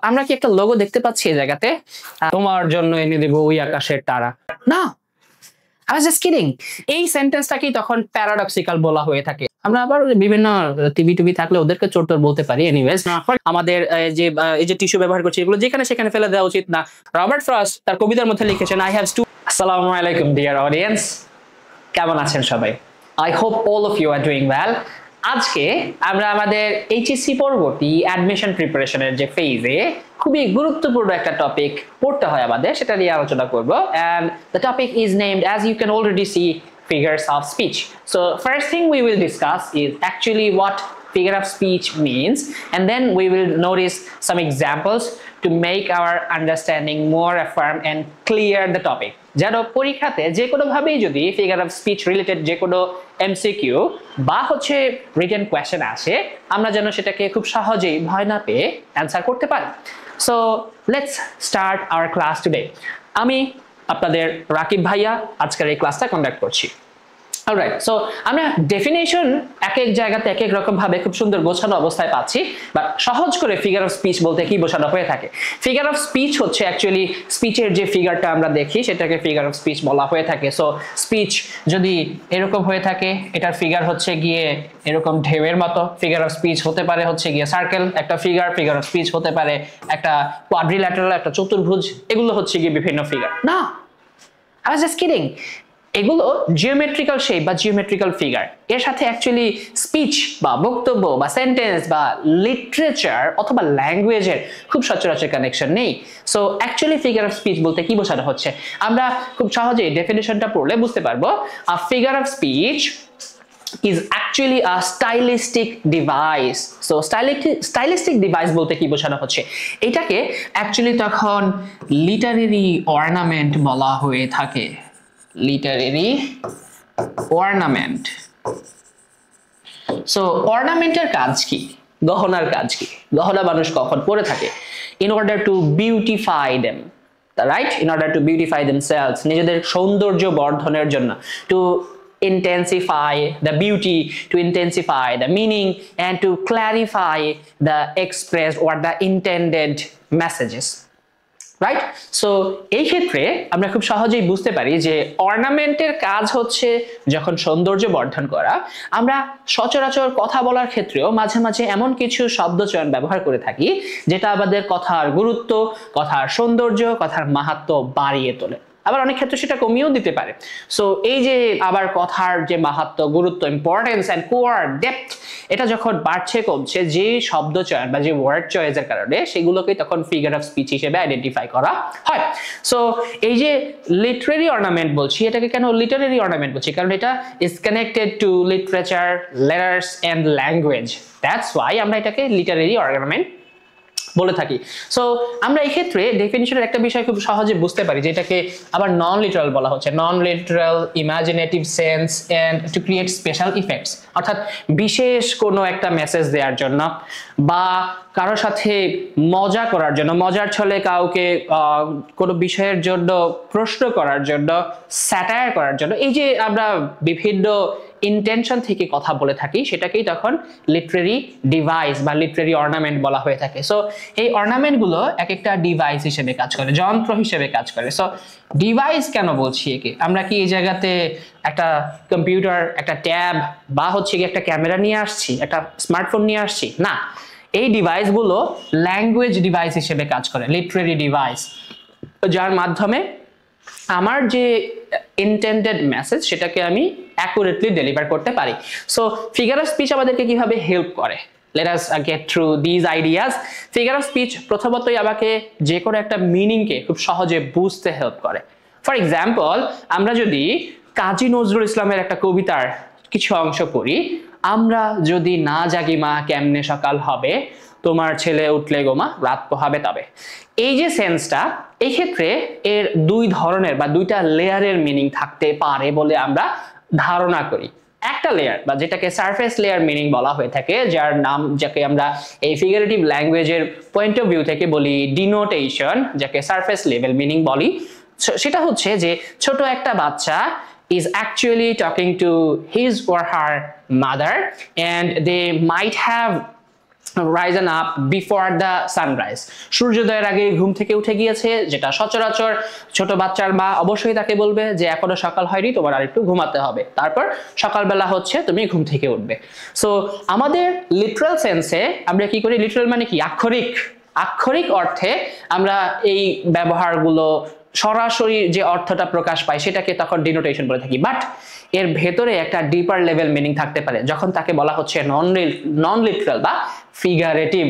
আমরা কি একটা লোগো দেখতে পাচ্ছি এই জায়গাতে? তোমার জন্য এনে দেব ওই আকাশের তারা। না, I was just kidding. এই সেন্টেন্সটাকেই তখন প্যারাডক্সিক্যাল বলা হয়ে থাকে। আমরা আবার বিভিন্ন টিভি থাকলে ওদেরকে চোরটোর বলতে পারি। এনিওয়েজ, আমাদের এই যে টিস্যু ব্যবহার করছি এগুলো যেখানে সেখানে ফেলে দেওয়া উচিত না। রবার্ট ফ্রস্ট তার কবিতার মধ্যে লিখেছেন আই হ্যাভ টু। আসসালামু আলাইকুম ডিয়ার অডিয়েন্স, কেমন আছেন সবাই? I hope all of you are doing well. আজকে আমরা আমাদের এইচএসসি পরবর্তী অ্যাডমিশন প্রিপারেশনের যে ফেজে খুবই গুরুত্বপূর্ণ একটা টপিক পড়তে হয় আমাদের, সেটা নিয়ে আলোচনা করব। And the topic is named, as you can already see, figures of speech. So first thing we will discuss is actually what figure of speech means, and then we will notice some examples to make our understanding more firm and clear the topic. যেন পরীক্ষাতে যে কোনো ভাবেই যদি figure of speech related যে কোনো MCQ বা হচ্ছে রিটেন কোয়েশ্চেন আসে, আমরা যেন সেটাকে খুব সহজেই ভয় না পেয়ে অ্যান্সার করতে পারি। So let's start our class today. আমি আপনাদের রাকিব ভাইয়া আজকের এই ক্লাসটা কন্ডাক্ট করছি। অলরাইট, সো আমরা ডেফিনেশন এক এক জায়গাতে এক এক রকম ভাবে খুব সুন্দর গোছানো অবস্থায় পাচ্ছি, বাট সহজ করে ফিগার অফ স্পিচ বলতে কি বোঝানো হয়ে থাকে? ফিগার অফ স্পিচ হচ্ছে অ্যাকচুয়ালি স্পিচের যে ফিগারটা আমরা দেখি সেটাকে ফিগার অফ স্পিচ বলা হয়ে থাকে। সো স্পিচ যদি এরকম হয়ে থাকে, এটার ফিগার হচ্ছে গিয়ে এরকম ঢেউয়ের মতো। ফিগার অফ স্পিচ হতে পারে হচ্ছে গিয়ে সার্কেল একটা ফিগার অফ স্পিচ হতে পারে একটা কোয়াড্রিল্যাটারাল, একটা চতুর্ভুজ। এগুলো হচ্ছে গিয়ে বিভিন্ন ফিগার। না, I was just kidding. এগুলো জিওমেট্রিক্যাল শেপ বা জিওমেট্রিক্যাল ফিগার। এর সাথে অ্যাকচুয়ালি স্পিচ বা বক্তব্য বা সেন্টেন্স বা লিটারেচার অথবা ল্যাঙ্গুয়েজের খুব সচরাচর কানেকশন নেই। So actually figure of speech বলতে কি বোঝানো হচ্ছে আমরা খুব সহজেই ডেফিনেশনটা পড়লে বুঝতে পারবো। A figure of speech is actually a stylistic device. So stylistic device বলতে কি বোঝানো হচ্ছে? এটাকে অ্যাকচুয়ালি তখন লিটারেরি অর্নামেন্ট বলা হয়ে থাকে। Literary ornament. সো অর্নামেন্টের কাজ কি? গহনার কাজ কি? গহনা মানুষ কখন পরে থাকে? In order to beautify them, right? In order to beautify themselves, নিজেদের সৌন্দর্য বর্ধনের জন্য, two intensify the beauty, to intensify the meaning, and to clarify the expressed or the intended messages. Right? So এই ক্ষেত্রে আমরা খুব সহজেই বুঝতে পারি যে অর্নামেন্টের কাজ হচ্ছে যখন সৌন্দর্য বর্ধন করা। আমরা সচরাচর কথা বলার ক্ষেত্রেও মাঝে মাঝে এমন কিছু শব্দচয়ন ব্যবহার করে থাকি যেটা আমাদের কথার গুরুত্ব, কথার সৌন্দর্য, কথার মাহাত্ম্য বাড়িয়ে তোলে, আবার অনেক ক্ষেত্রে সেটা কমিয়েও দিতে পারে। সো এই যে আবার কথার যে মাহাত্ম্য, গুরুত্ব, ইম্পর্টেন্স এন্ড কোর ডেপথ, এটা যখন বাড়ছে কমছে যে শব্দ চয়ন বা যে ওয়ার্ড চয়েসের কারণে, সেগুলোকে তখন ফিগার অফ স্পিচ হিসেবে আইডেন্টিফাই করা হয়। সো এই যে লিটারেরি অর্নামেন্ট বলছি, এটাকে কেন লিটারেরি অর্নামেন্ট বলছি? কারণ এটা is connected to literature, letters and language. That's why আমরা এটাকে লিটারেরি অর্নামেন্ট বলে থাকি। সো আমরা এই ক্ষেত্রে ডেফিনিশনের একটা বিষয় খুব সহজে বুঝতে পারি, যেটাকে আবার নন লিটারাল বলা হচ্ছে। Non literal imaginative sense and to create special effects, অর্থাৎ বিশেষ কোনো একটা মেসেজ দেওয়ার জন্য বা কারোর সাথে মজা করার জন্য, মজার ছলে কাউকে কোনো বিষয়ের জন্য প্রশ্ন করার জন্য, স্যাটায়ার করার জন্য, এই যে আমরা বিভিন্ন ইন্টেনশন থেকে কথা বলে থাকি, সেটাকেই তখন লিটারেরি ডিভাইস বা লিটারেরি অর্নামেন্ট বলা হয়ে থাকে। সো এই অর্নামেন্টগুলো এক একটা ডিভাইস হিসেবে কাজ করে, যন্ত্র হিসেবে কাজ করে। সো ডিভাইস কেন বলছি একে? আমরা কি এই জায়গাতে একটা কম্পিউটার, একটা ট্যাব বা হচ্ছে কি একটা ক্যামেরা নিয়ে আসছি, একটা স্মার্টফোন নিয়ে আসছি? না, এই ডিভাইসগুলো ল্যাঙ্গুয়েজ ডিভাইস হিসেবে কাজ করে, লিটারেরি ডিভাইস, যার মাধ্যমে আমার যে ইন্টেন্ডেড মেসেজ সেটাকে আমি অ্যাকুরেটলি ডেলিভার করতে পারি। সো ফিগার অফ স্পিচ আমাদেরকে কিভাবে হেল্প করে? Let us get through these ideas. Figure of speech প্রথমতই আমাকে যে কোনো একটা মিনিংকে খুব সহজে বুঝতে হেল্প করে। ফর এক্সাম্পল, আমরা যদি কাজী নজরুল ইসলামের একটা কবিতার কিছু অংশ পড়ি, আমরা যদি না জাগি মা কেমনে সকাল হবে, তোমার ছেলে উঠলে গোমা রাত পোহাবে তবে। এই যে সেন্সটা, এই ক্ষেত্রে এর দুই ধরনের বা দুইটা লেয়ারের মিনিং থাকতে পারে বলে আমরা ধারণা করি। একটা লেয়ার বা যেটাকে সারফেস লেয়ার মিনিং বলা হয়ে থাকে, যার নাম, যাকে আমরা এই ফিগারেটিভ ল্যাঙ্গুয়েজের পয়েন্ট অফ ভিউ থেকে বলি ডিনোটেশন, যাকে সারফেস লেভেল মিনিং বলি। সেটা হচ্ছে যে ছোট একটা বাচ্চা is actually talking to his or her mother, and they might have Ryzen up before the sunrise, সূর্যোদয়ের আগে ঘুম থেকে উঠে গিয়েছে, যেটা সচরাচর ছোট বাচ্চার মা অবশ্যই তাকে বলবে যে এখনো সকাল হয়নি, তোমার আর একটু ঘুমাতে হবে, তারপর সকালবেলা হচ্ছে তুমি ঘুম থেকে উঠবে। সো আমাদের লিটারাল সেন্সে আমরা কি করি, লিটারাল মানে কি আক্ষরিক অর্থে আমরা এই ব্যবহারগুলো সরাসরি যে অর্থটা প্রকাশ পায় সেটাকে তখন ডিনোটেশন বলে থাকি, বাট এর ভেতরে একটা ডিপার লেভেল মিনিং থাকতে পারে যখন তাকে বলা হচ্ছে নন লিটারাল বা ফিগারেটিভ।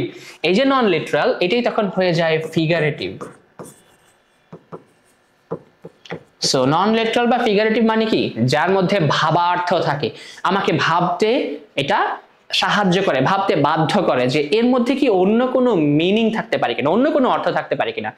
এই যে নন লিটারাল, এটাই তখন হয়ে যায় ফিগারেটিভ। সো নন লিটারাল বা ফিগারেটিভ মানে কি, যার মধ্যে ভাবার্থ থাকে, আমাকে ভাবতে এটা সাহায্য করে, ভাবতে বাধ্য করে যে এর মধ্যে কি অন্য কোনো মিনিং থাকতে পারে কিনা, অন্য কোনো অর্থ থাকতে পারে কিনা।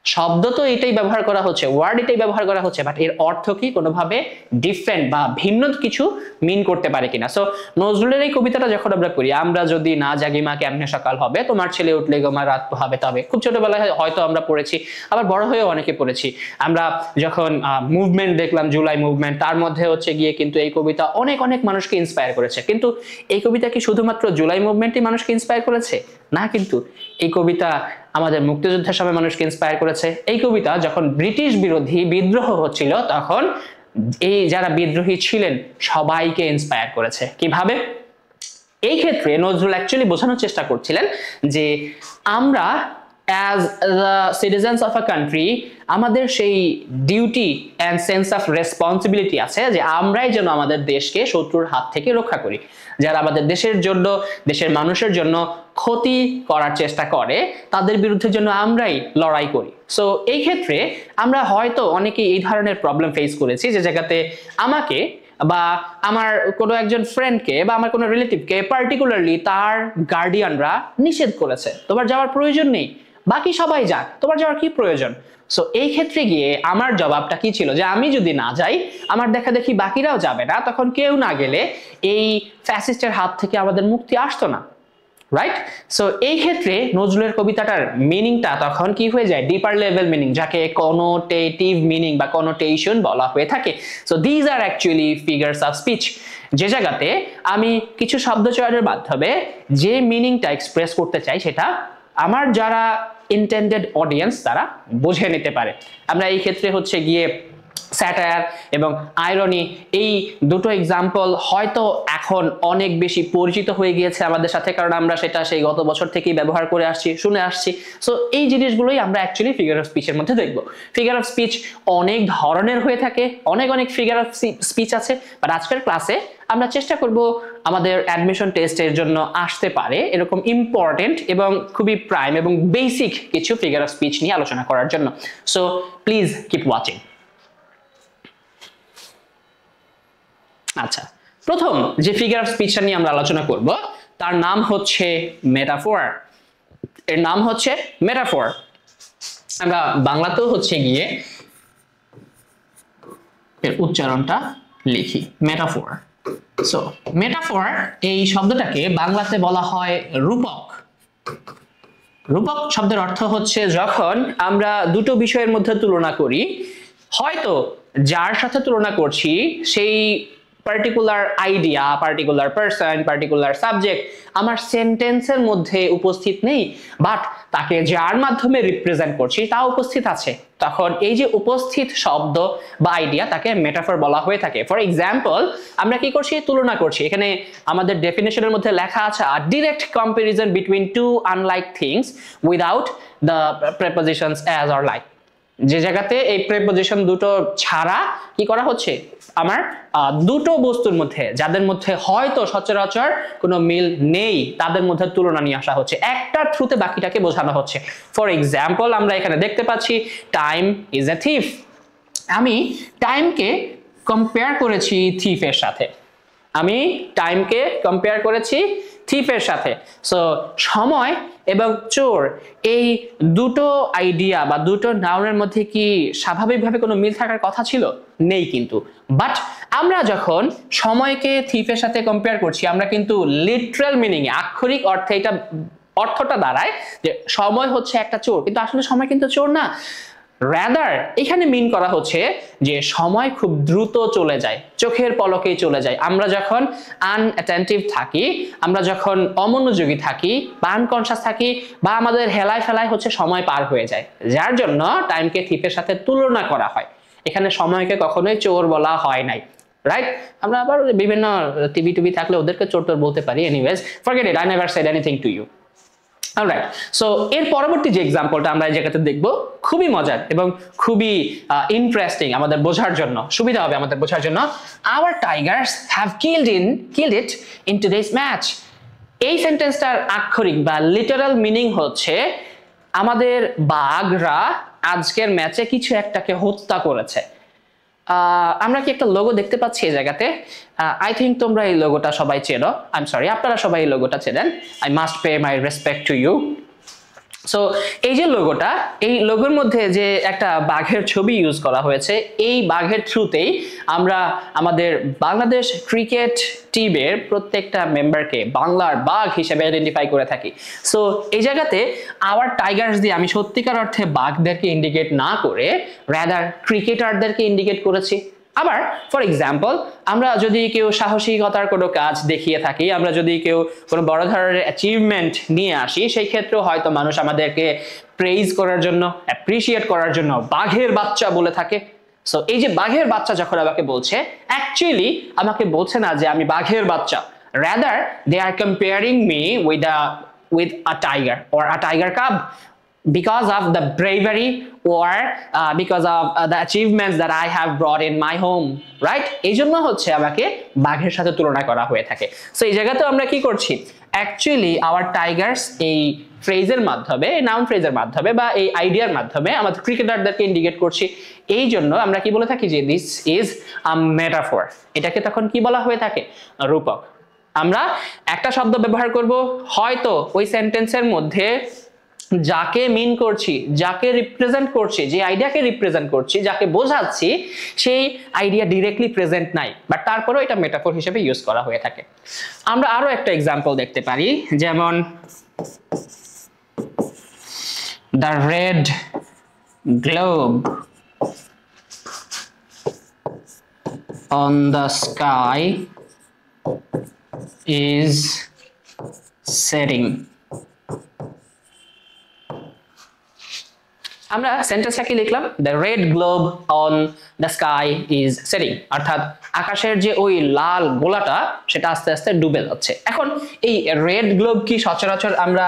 শব্দ তো এটাই ব্যবহার করা হচ্ছে, ওয়ার্ড এটাই ব্যবহার করা হচ্ছে, বাট এর অর্থ কি কোনোভাবে ডিফারেন্ট বা ভিন্ন কিছু মিন করতে পারে কিনা। সো নজরুলের এই কবিতাটা যখন আমরা করি, আমরা যদি না জাগি মা কেমনে সকাল হবে, তোমার ছেলে উঠলে গো মা রাত হবে তবে, খুব ছোটবেলায় হয়তো আমরা পড়েছি, আবার বড় হয়েও অনেকে পড়েছি। আমরা যখন মুভমেন্ট দেখলাম, জুলাই মুভমেন্ট, তার মধ্যে হচ্ছে গিয়ে কিন্তু এই কবিতা অনেক অনেক মানুষকে ইন্সপায়ার করেছে। কিন্তু এই কবিতা কি শুধুমাত্র জুলাই মুভমেন্টই মানুষকে ইন্সপায়ার করেছে? না, কিন্তু এই কবিতা আমাদের মুক্তিযুদ্ধের সময় মানুষকে ইন্সপায়ার করেছে। এই কবিতা যখন ব্রিটিশ বিরোধী বিদ্রোহ হচ্ছিল, তখন এই যারা বিদ্রোহী ছিলেন সবাইকে ইন্সপায়ার করেছে। কিভাবে? এই ক্ষেত্রে নজরুল অ্যাকচুয়ালি বোঝানোর চেষ্টা করছিলেন যে আমরা as the citizens of a country, আমাদের সেই duty and sense of responsibility আছে যে আমরাই যেন আমাদের দেশকে শত্রুর হাত থেকে রক্ষা করি। যারা আমাদের দেশের জন্য, দেশের মানুষের জন্য ক্ষতি করার চেষ্টা করে, তাদের বিরুদ্ধে যেন আমরাই লড়াই করি। সো এই ক্ষেত্রে আমরা হয়তো অনেকে এই ধরনের প্রবলেম ফেস করেছি, যে জায়গাতে আমাকে বা আমার কোনো একজন ফ্রেন্ডকে বা আমার কোনো রিলেটিভকে পার্টিকুলারলি তার গার্ডিয়ানরা নিষেধ করেছে, তোমার যাওয়ার প্রয়োজন নেই, বাকি সবাই যাক, তোমার যাওয়ার কি প্রয়োজন। সো এই ক্ষেত্রে গিয়ে আমার জবাবটা কি ছিল, যে আমি যদি না যাই, আমার দেখা দেখি বাকিরাও যাবে না, তখন কেউ না গেলে এই ফ্যাসিস্টের হাত থেকে আমাদের মুক্তি আসতো না, রাইট? সো এই ক্ষেত্রে নজরুলের কবিতাটার মিনিংটা তখন কি হয়ে যায়, ডিপার লেভেল মিনিং, যাকে কনোটেটিভ মিনিং বা কনোটেশন বলা হয়ে থাকে। So these are actually figures of speech, যে জায়গাতে আমি কিছু শব্দচয়নের মাধ্যমে যে মিনিংটা এক্সপ্রেস করতে চাই, সেটা আমার যারা ইন্টেন্ডেড অডিয়েন্স তারা বুঝে নিতে পারে। আমরা এই ক্ষেত্রে হচ্ছে গিয়ে স্যাটায়ার এবং আইরনি, এই দুটো এক্সাম্পল হয়তো এখন অনেক বেশি পরিচিত হয়ে গিয়েছে আমাদের সাথে, কারণ আমরা সেটা সেই গত বছর থেকেই ব্যবহার করে আসছি, শুনে আসছি। সো এই জিনিসগুলোই আমরা অ্যাকচুয়ালি ফিগার অফ স্পিচের মধ্যে দেখব। ফিগার অফ স্পিচ অনেক ধরনের হয়ে থাকে, অনেক অনেক ফিগার অফ স্পিচ আছে, বাট আজকের ক্লাসে আমরা চেষ্টা করব আমাদের অ্যাডমিশন টেস্টের জন্য আসতে পারে এরকম ইম্পর্টেন্ট এবং খুবই প্রাইম এবং বেসিক কিছু ফিগার অফ স্পিচ নিয়ে আলোচনা করার জন্য। So please keep watching. আচ্ছা, প্রথম যে ফিগার অফ স্পিচটা নিয়ে আমরা আলোচনা করব, তার নাম হচ্ছে মেটাফোর। এর নাম হচ্ছে মেটাফোর। আমরা বাংলাতেও হচ্ছে গিয়ে এর উচ্চারণটা লিখি, মেটাফোর। সো মেটাফোর এই শব্দটাকে বাংলাতে বলা হয় রূপক। রূপক শব্দের অর্থ হচ্ছে যখন আমরা দুটো বিষয়ের মধ্যে তুলনা করি, হয়তো যার সাথে তুলনা করছি সেই particular idea, particular person, particular subject আমার সেন্টেন্সের মধ্যে উপস্থিত নেই, বাট তাকে যার মাধ্যমে রিপ্রেজেন্ট করছি তা উপস্থিত আছে, তখন এই যে উপস্থিত শব্দ বা আইডিয়া তাকে মেটাফর বলা হয়ে থাকে। ফর এক্সাম্পল, আমরা কি করছি, তুলনা করছি। এখানে আমাদের ডেফিনেশনের মধ্যে লেখা আছে a direct comparison between two unlike things without the prepositions as or like. যে জায়গাতে এই প্রেপোজিশন দুটো ছাড়া কি করা হচ্ছে, আমার দুটো বস্তুর মধ্যে যাদের মধ্যে হয়তো সচরাচর কোনো মিল নেই, তাদের মধ্যে তুলনা নিয়ে আসা হচ্ছে, একটার থ্রুতে বাকিটাকে বোঝানো হচ্ছে। ফর এক্সাম্পল, আমরা এখানে দেখতে পাচ্ছি টাইম ইজ এ থিফ। আমি টাইমকে কম্পেয়ার করেছি থিফের সাথে, আমি টাইমকে কম্পেয়ার করেছি থিফের সাথে। সো সময় এবং চোর, এই দুটো আইডিয়া বা দুটো নাউনের মধ্যে কি স্বাভাবিকভাবে কোনো মিল থাকার কথা ছিল? নেই কিন্তু। বাট আমরা যখন সময়কে থিফের সাথে কম্পেয়ার করছি, আমরা কিন্তু লিটারাল মিনিং এ, আক্ষরিক অর্থে এটা অর্থটা দাঁড়ায় যে সময় হচ্ছে একটা চোর, কিন্তু আসলে সময় কিন্তু চোর না। রাদার এখানে মিন করা হচ্ছে যে সময় খুব দ্রুত চলে যায়, চোখের পলকেই চলে যায়। আমরা যখন আনঅ্যাটেন্টিভ থাকি, আমরা যখন অমনোযোগী থাকি বা আনকনশাস থাকি বা আমাদের হেলায় ফেলায় হচ্ছে সময় পার হয়ে যায়, যার জন্য টাইমকে থিপের সাথে তুলনা করা হয়। এখানে সময়কে কখনোই চোর বলা হয় নাই, রাইট? আমরা আবার বিভিন্ন টিভি থাকলে ওদেরকে চোর তোর বলতে পারি। Anyways, forget it, I never said anything to you. Alright, so এর পরবর্তী যে এক্সাম্পলটা আমরা এই জায়গাতে দেখব খুবই মজার এবং খুবই ইন্টারেস্টিং, আমাদের বোঝার জন্য সুবিধা হবে আমাদের বোঝার জন্য। Our tigers have killed it in today's match. এই সেন্টেন্সটার আক্ষরিক বা লিটারাল মিনিং হচ্ছে আমাদের বাঘরা আজকের ম্যাচে কিছু একটাকে হত্যা করেছে। আমরা কি একটা লোগো দেখতে পাচ্ছি এই জায়গাতে? আই থিঙ্ক তোমরা এই লোগোটা সবাই চেনো। আই এম সরি, আপনারা সবাই এই লোগোটা চেনেন। I must pay my respect to you. So এই যে লোগোটা, এই লোগোর মধ্যে যে একটা বাঘের ছবি ইউজ করা হয়েছে, এই বাঘের থ্রুতেই আমরা আমাদের বাংলাদেশ ক্রিকেট টিমের প্রত্যেকটা মেম্বারকে বাংলার বাঘ হিসেবে আইডেন্টিফাই করে থাকি। সো এই জায়গাতে আওয়ার টাইগার্স দিয়ে আমি সত্যিকার অর্থে বাঘদেরকে ইন্ডিকেট না করে রাদার ক্রিকেটারদেরকে ইন্ডিকেট করেছি। আবার ফর এক্সাম্পল, আমরা যদি কেউ সাহসিকতার কোনো কাজ দেখিয়ে থাকি, আমরা যদি কেউ কোনো বড় ধরনের অ্যাচিভমেন্ট নিয়ে আসি, সেই ক্ষেত্রেও হয়তো মানুষ আমাদেরকে প্রেইজ করার জন্য, অ্যাপ্রিসিয়েট করার জন্য বাঘের বাচ্চা বলে থাকে। সো এই যে বাঘের বাচ্চা যখন আমাকে বলছে, অ্যাকচুয়ালি আমাকে বলছে না যে আমি বাঘের বাচ্চা, rather they are comparing me with a tiger or a tiger cub, because of the bravery or because of the achievements that I have brought in my home, right? এই জন্য হচ্ছে আমাকে বাঘের সাথে তুলনা করা হয়ে থাকে। সো এই জায়গাতে আমরা কি করছি, অ্যাকচুয়ালি আওয়ার টাইগার্স এই ফ্রেজের মাধ্যমে, নাউন ফ্রেজের মাধ্যমে বা এই আইডিয়ার মাধ্যমে আমাদের ক্রিকেটারদেরকে ইন্ডিকেট করছি। এই জন্য আমরা কি বলে থাকি যে দিস ইজ আ মেটাফর। এটাকে তখন কি বলা হয়ে থাকে? রূপক। আমরা একটা শব্দ ব্যবহার করব, হয়তো ওই সেন্টেন্সের মধ্যে যাকে মিন করছি, যাকে রিপ্রেজেন্ট করছি, যে আইডিয়াকে রিপ্রেজেন্ট করছি, যাকে বোঝাচ্ছি, সেই আইডিয়া ডিরেক্টলি প্রেজেন্ট নাই, বাট তারপরেও এটা মেটাফর হিসেবে ইউজ করা হয়ে থাকে। আমরা আরো একটা এক্সাম্পল দেখতে পারি, যেমন the red globe on the sky is setting. আমরা সেন্টেন্সটা কি লিখলাম? The red globe on the sky is setting, অর্থাৎ আকাশের যে ওই লাল গোলাটা সেটা আস্তে আস্তে ডুবে যাচ্ছে। এখন এই রেড গ্লোব কি সচরাচর আমরা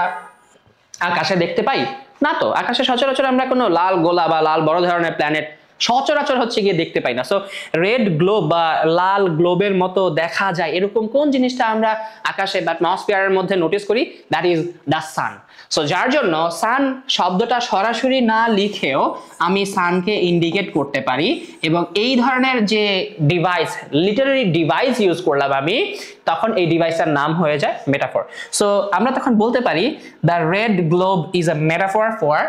আকাশে দেখতে পাই? না তো, আকাশে সচরাচর আমরা কোনো লাল গোলা বা লাল বড় ধরনের প্ল্যানেট সচরাচর হচ্ছে গিয়ে দেখতে পাই না। সো রেড গ্লোব বা লাল গ্লোবের মতো দেখা যায় এরকম কোন জিনিসটা আমরা আকাশে বা অ্যাটমসফিয়ারের মধ্যে নোটিস করি? That is the sun. So যার জন্য সান শব্দটা সরাসরি না লিখেও আমি সানকে ইন্ডিকেট করতে পারি, এবং এই ধরনের যে ডিভাইস, লিটারারি ডিভাইস ইউজ করলাম আমি, তখন এই ডিভাইসটার নাম হয়ে যায় মেটাফর। সো আমরা তখন বলতে পারি the red globe is a metaphor for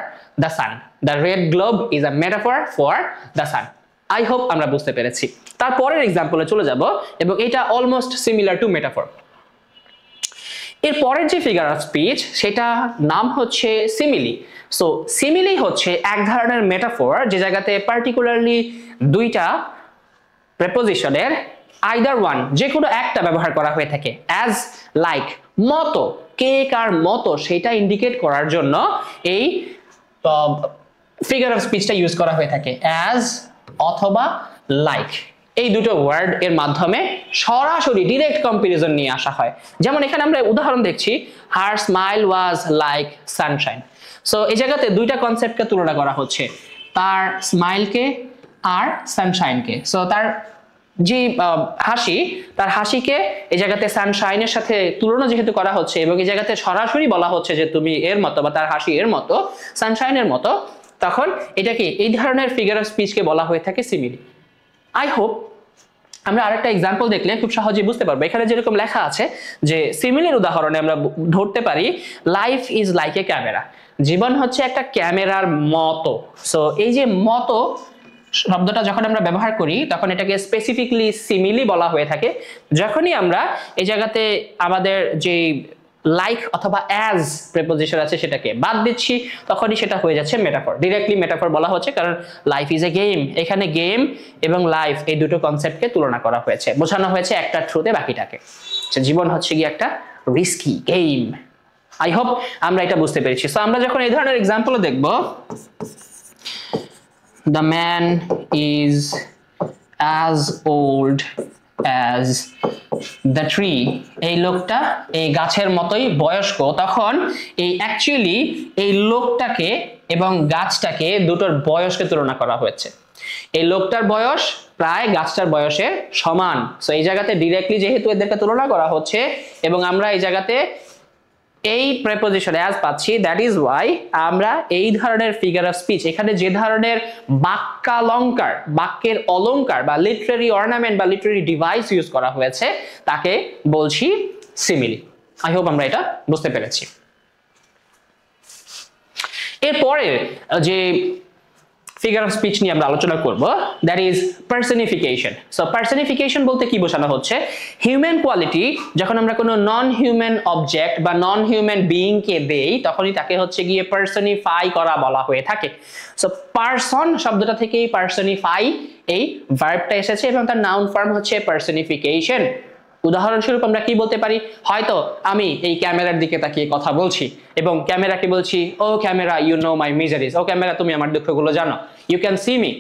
the sun. The red globe is a metaphor for the sun. I hope আমরা বুঝতে পেরেছি। তারপরের এক্সাম্পলে চলে যাব, এবং এটা অলমোস্ট সিমিলার টু মেটাফর। এর পরের যে ফিগার অফ স্পিচ, সেটা নাম হচ্ছে সিমিলি। সো সিমিলি হচ্ছে এক ধরনের মেটাফর, যে জায়গাতে পার্টিকুলারলি দুইটা প্রেপোজিশনের আইদার ওয়ান, যে কোনো একটা ব্যবহার করা হয়ে থাকে। অ্যাজ, লাইক, মতো, কে কার মতো সেটা ইন্ডিকেট করার জন্য এই ফিগার অফ স্পিচটা ইউজ করা হয়ে থাকে। অ্যাজ অথবা লাইক, এই দুটো ওয়ার্ড এর মাধ্যমে সরাসরি ডিরেক্ট কম্পারিজন নিয়ে আসা হয়। যেমন এখানে আমরা উদাহরণ দেখছি, her smile was like Sunshine. So এই জায়গাতে দুইটা কনসেপ্টকে তুলনা করা হচ্ছে, তার স্মাইলকে আর সানশাইনকে। সো তার যে হাসি, তার হাসিকে এই জায়গাতে সানশাইনের সাথে তুলনা যেহেতু করা হচ্ছে, এবং এই জায়গাতে সরাসরি বলা হচ্ছে যে তুমি এর মতো বা তার হাসি এর মতো, সানশাইনের মতো, তখন এটাকে এই ধরনের ফিগার অফ স্পিচকে বলা হয়ে থাকে সিমিলি। আই হোপ আমরা আরেকটা এক্সাম্পল দেখলে খুব সহজেই বুঝতে পারবো। এখানে যেরকম লেখা আছে যে সিমিলির উদাহরণে আমরা ধরতে পারি life is like a camera, জীবন হচ্ছে একটা ক্যামেরার মতো। সো এই যে মতো শব্দটা যখন আমরা ব্যবহার করি, তখন এটাকে স্পেসিফিকলি সিমিলি বলা হয়ে থাকে। যখনই আমরা এই জায়গাতে আমাদের যে লাইক অথবা অ্যাজ প্রিপোজিশন আছে সেটাকে বাদ দিচ্ছি, তখনই সেটা হয়ে যাচ্ছে মেটাফর। ডিরেক্টলি মেটাফর বলা হচ্ছে কারণ লাইফ ইজ এ গেম, এখানে গেম এবং লাইফ এই দুটো কনসেপ্টকে তুলনা করা হয়েছে, বোঝানো হয়েছে একটা থ্রুতে বাকিটাকে। জীবন হচ্ছে কি একটা রিস্কি গেম। আই হোপ আমরা এটা বুঝতে পেরেছি। সো আমরা যখন এই ধরনের এক্সাম্পল দেখব, the man is as old as the tree, এই লোকটা এই গাছের মতোই বয়স্ক, তখন এই অ্যাকচুয়ালি এই লোকটাকে এবং গাছটাকে দুটোর বয়সকে তুলনা করা হয়েছে। এই লোকটার বয়স প্রায় গাছটার বয়সের সমান। সো এই জায়গাতে ডিরেক্টলি যেহেতু এদেরকে তুলনা করা হচ্ছে এবং আমরা এই জায়গাতে এই প্রিপোজিশন অ্যাজ পাচ্ছি, দ্যাট ইজ ওয়াই আমরা এই ধরনের ফিগার অফ স্পিচ, এখানে যে ধরনের বাক্যালঙ্কার, বাক্যের অলঙ্কার বা লিটারারি অর্নামেন্ট বা লিটারারি ডিভাইস ইউজ করা হয়েছে তাকে বলছি সিমিলি। আই হোপ আমরা এটা বুঝতে পেরেছি। এরপরে যে ফিগার অফ স্পিচ নিয়ে আমরা আলোচনা করব, that is personification. So personification বলতে কি বোঝানো হচ্ছে, হিউম্যান কোয়ালিটি যখন আমরা কোনো নন হিউম্যান অবজেক্ট বা নন হিউম্যান বিইং কে দেই, তখনই তাকে হচ্ছে গিয়ে পার্সনিফাই করা বলা হয়ে থাকে। সো পারসন শব্দটা থেকেই পার্সনিফাই এই ভার্বটা এসেছে এবং তার নাউন ফর্ম হচ্ছে পার্সনিফিকেশন। উদাহরণস্বরূপ আমরা কি বলতে পারি, হয়তো আমি এই ক্যামেরার দিকে তাকিয়ে কথা বলছি এবং ক্যামেরাকে বলছি, O camera you know my miseries, O camera তুমি আমার দুঃখগুলো জানো, ইউ ক্যান সি মি।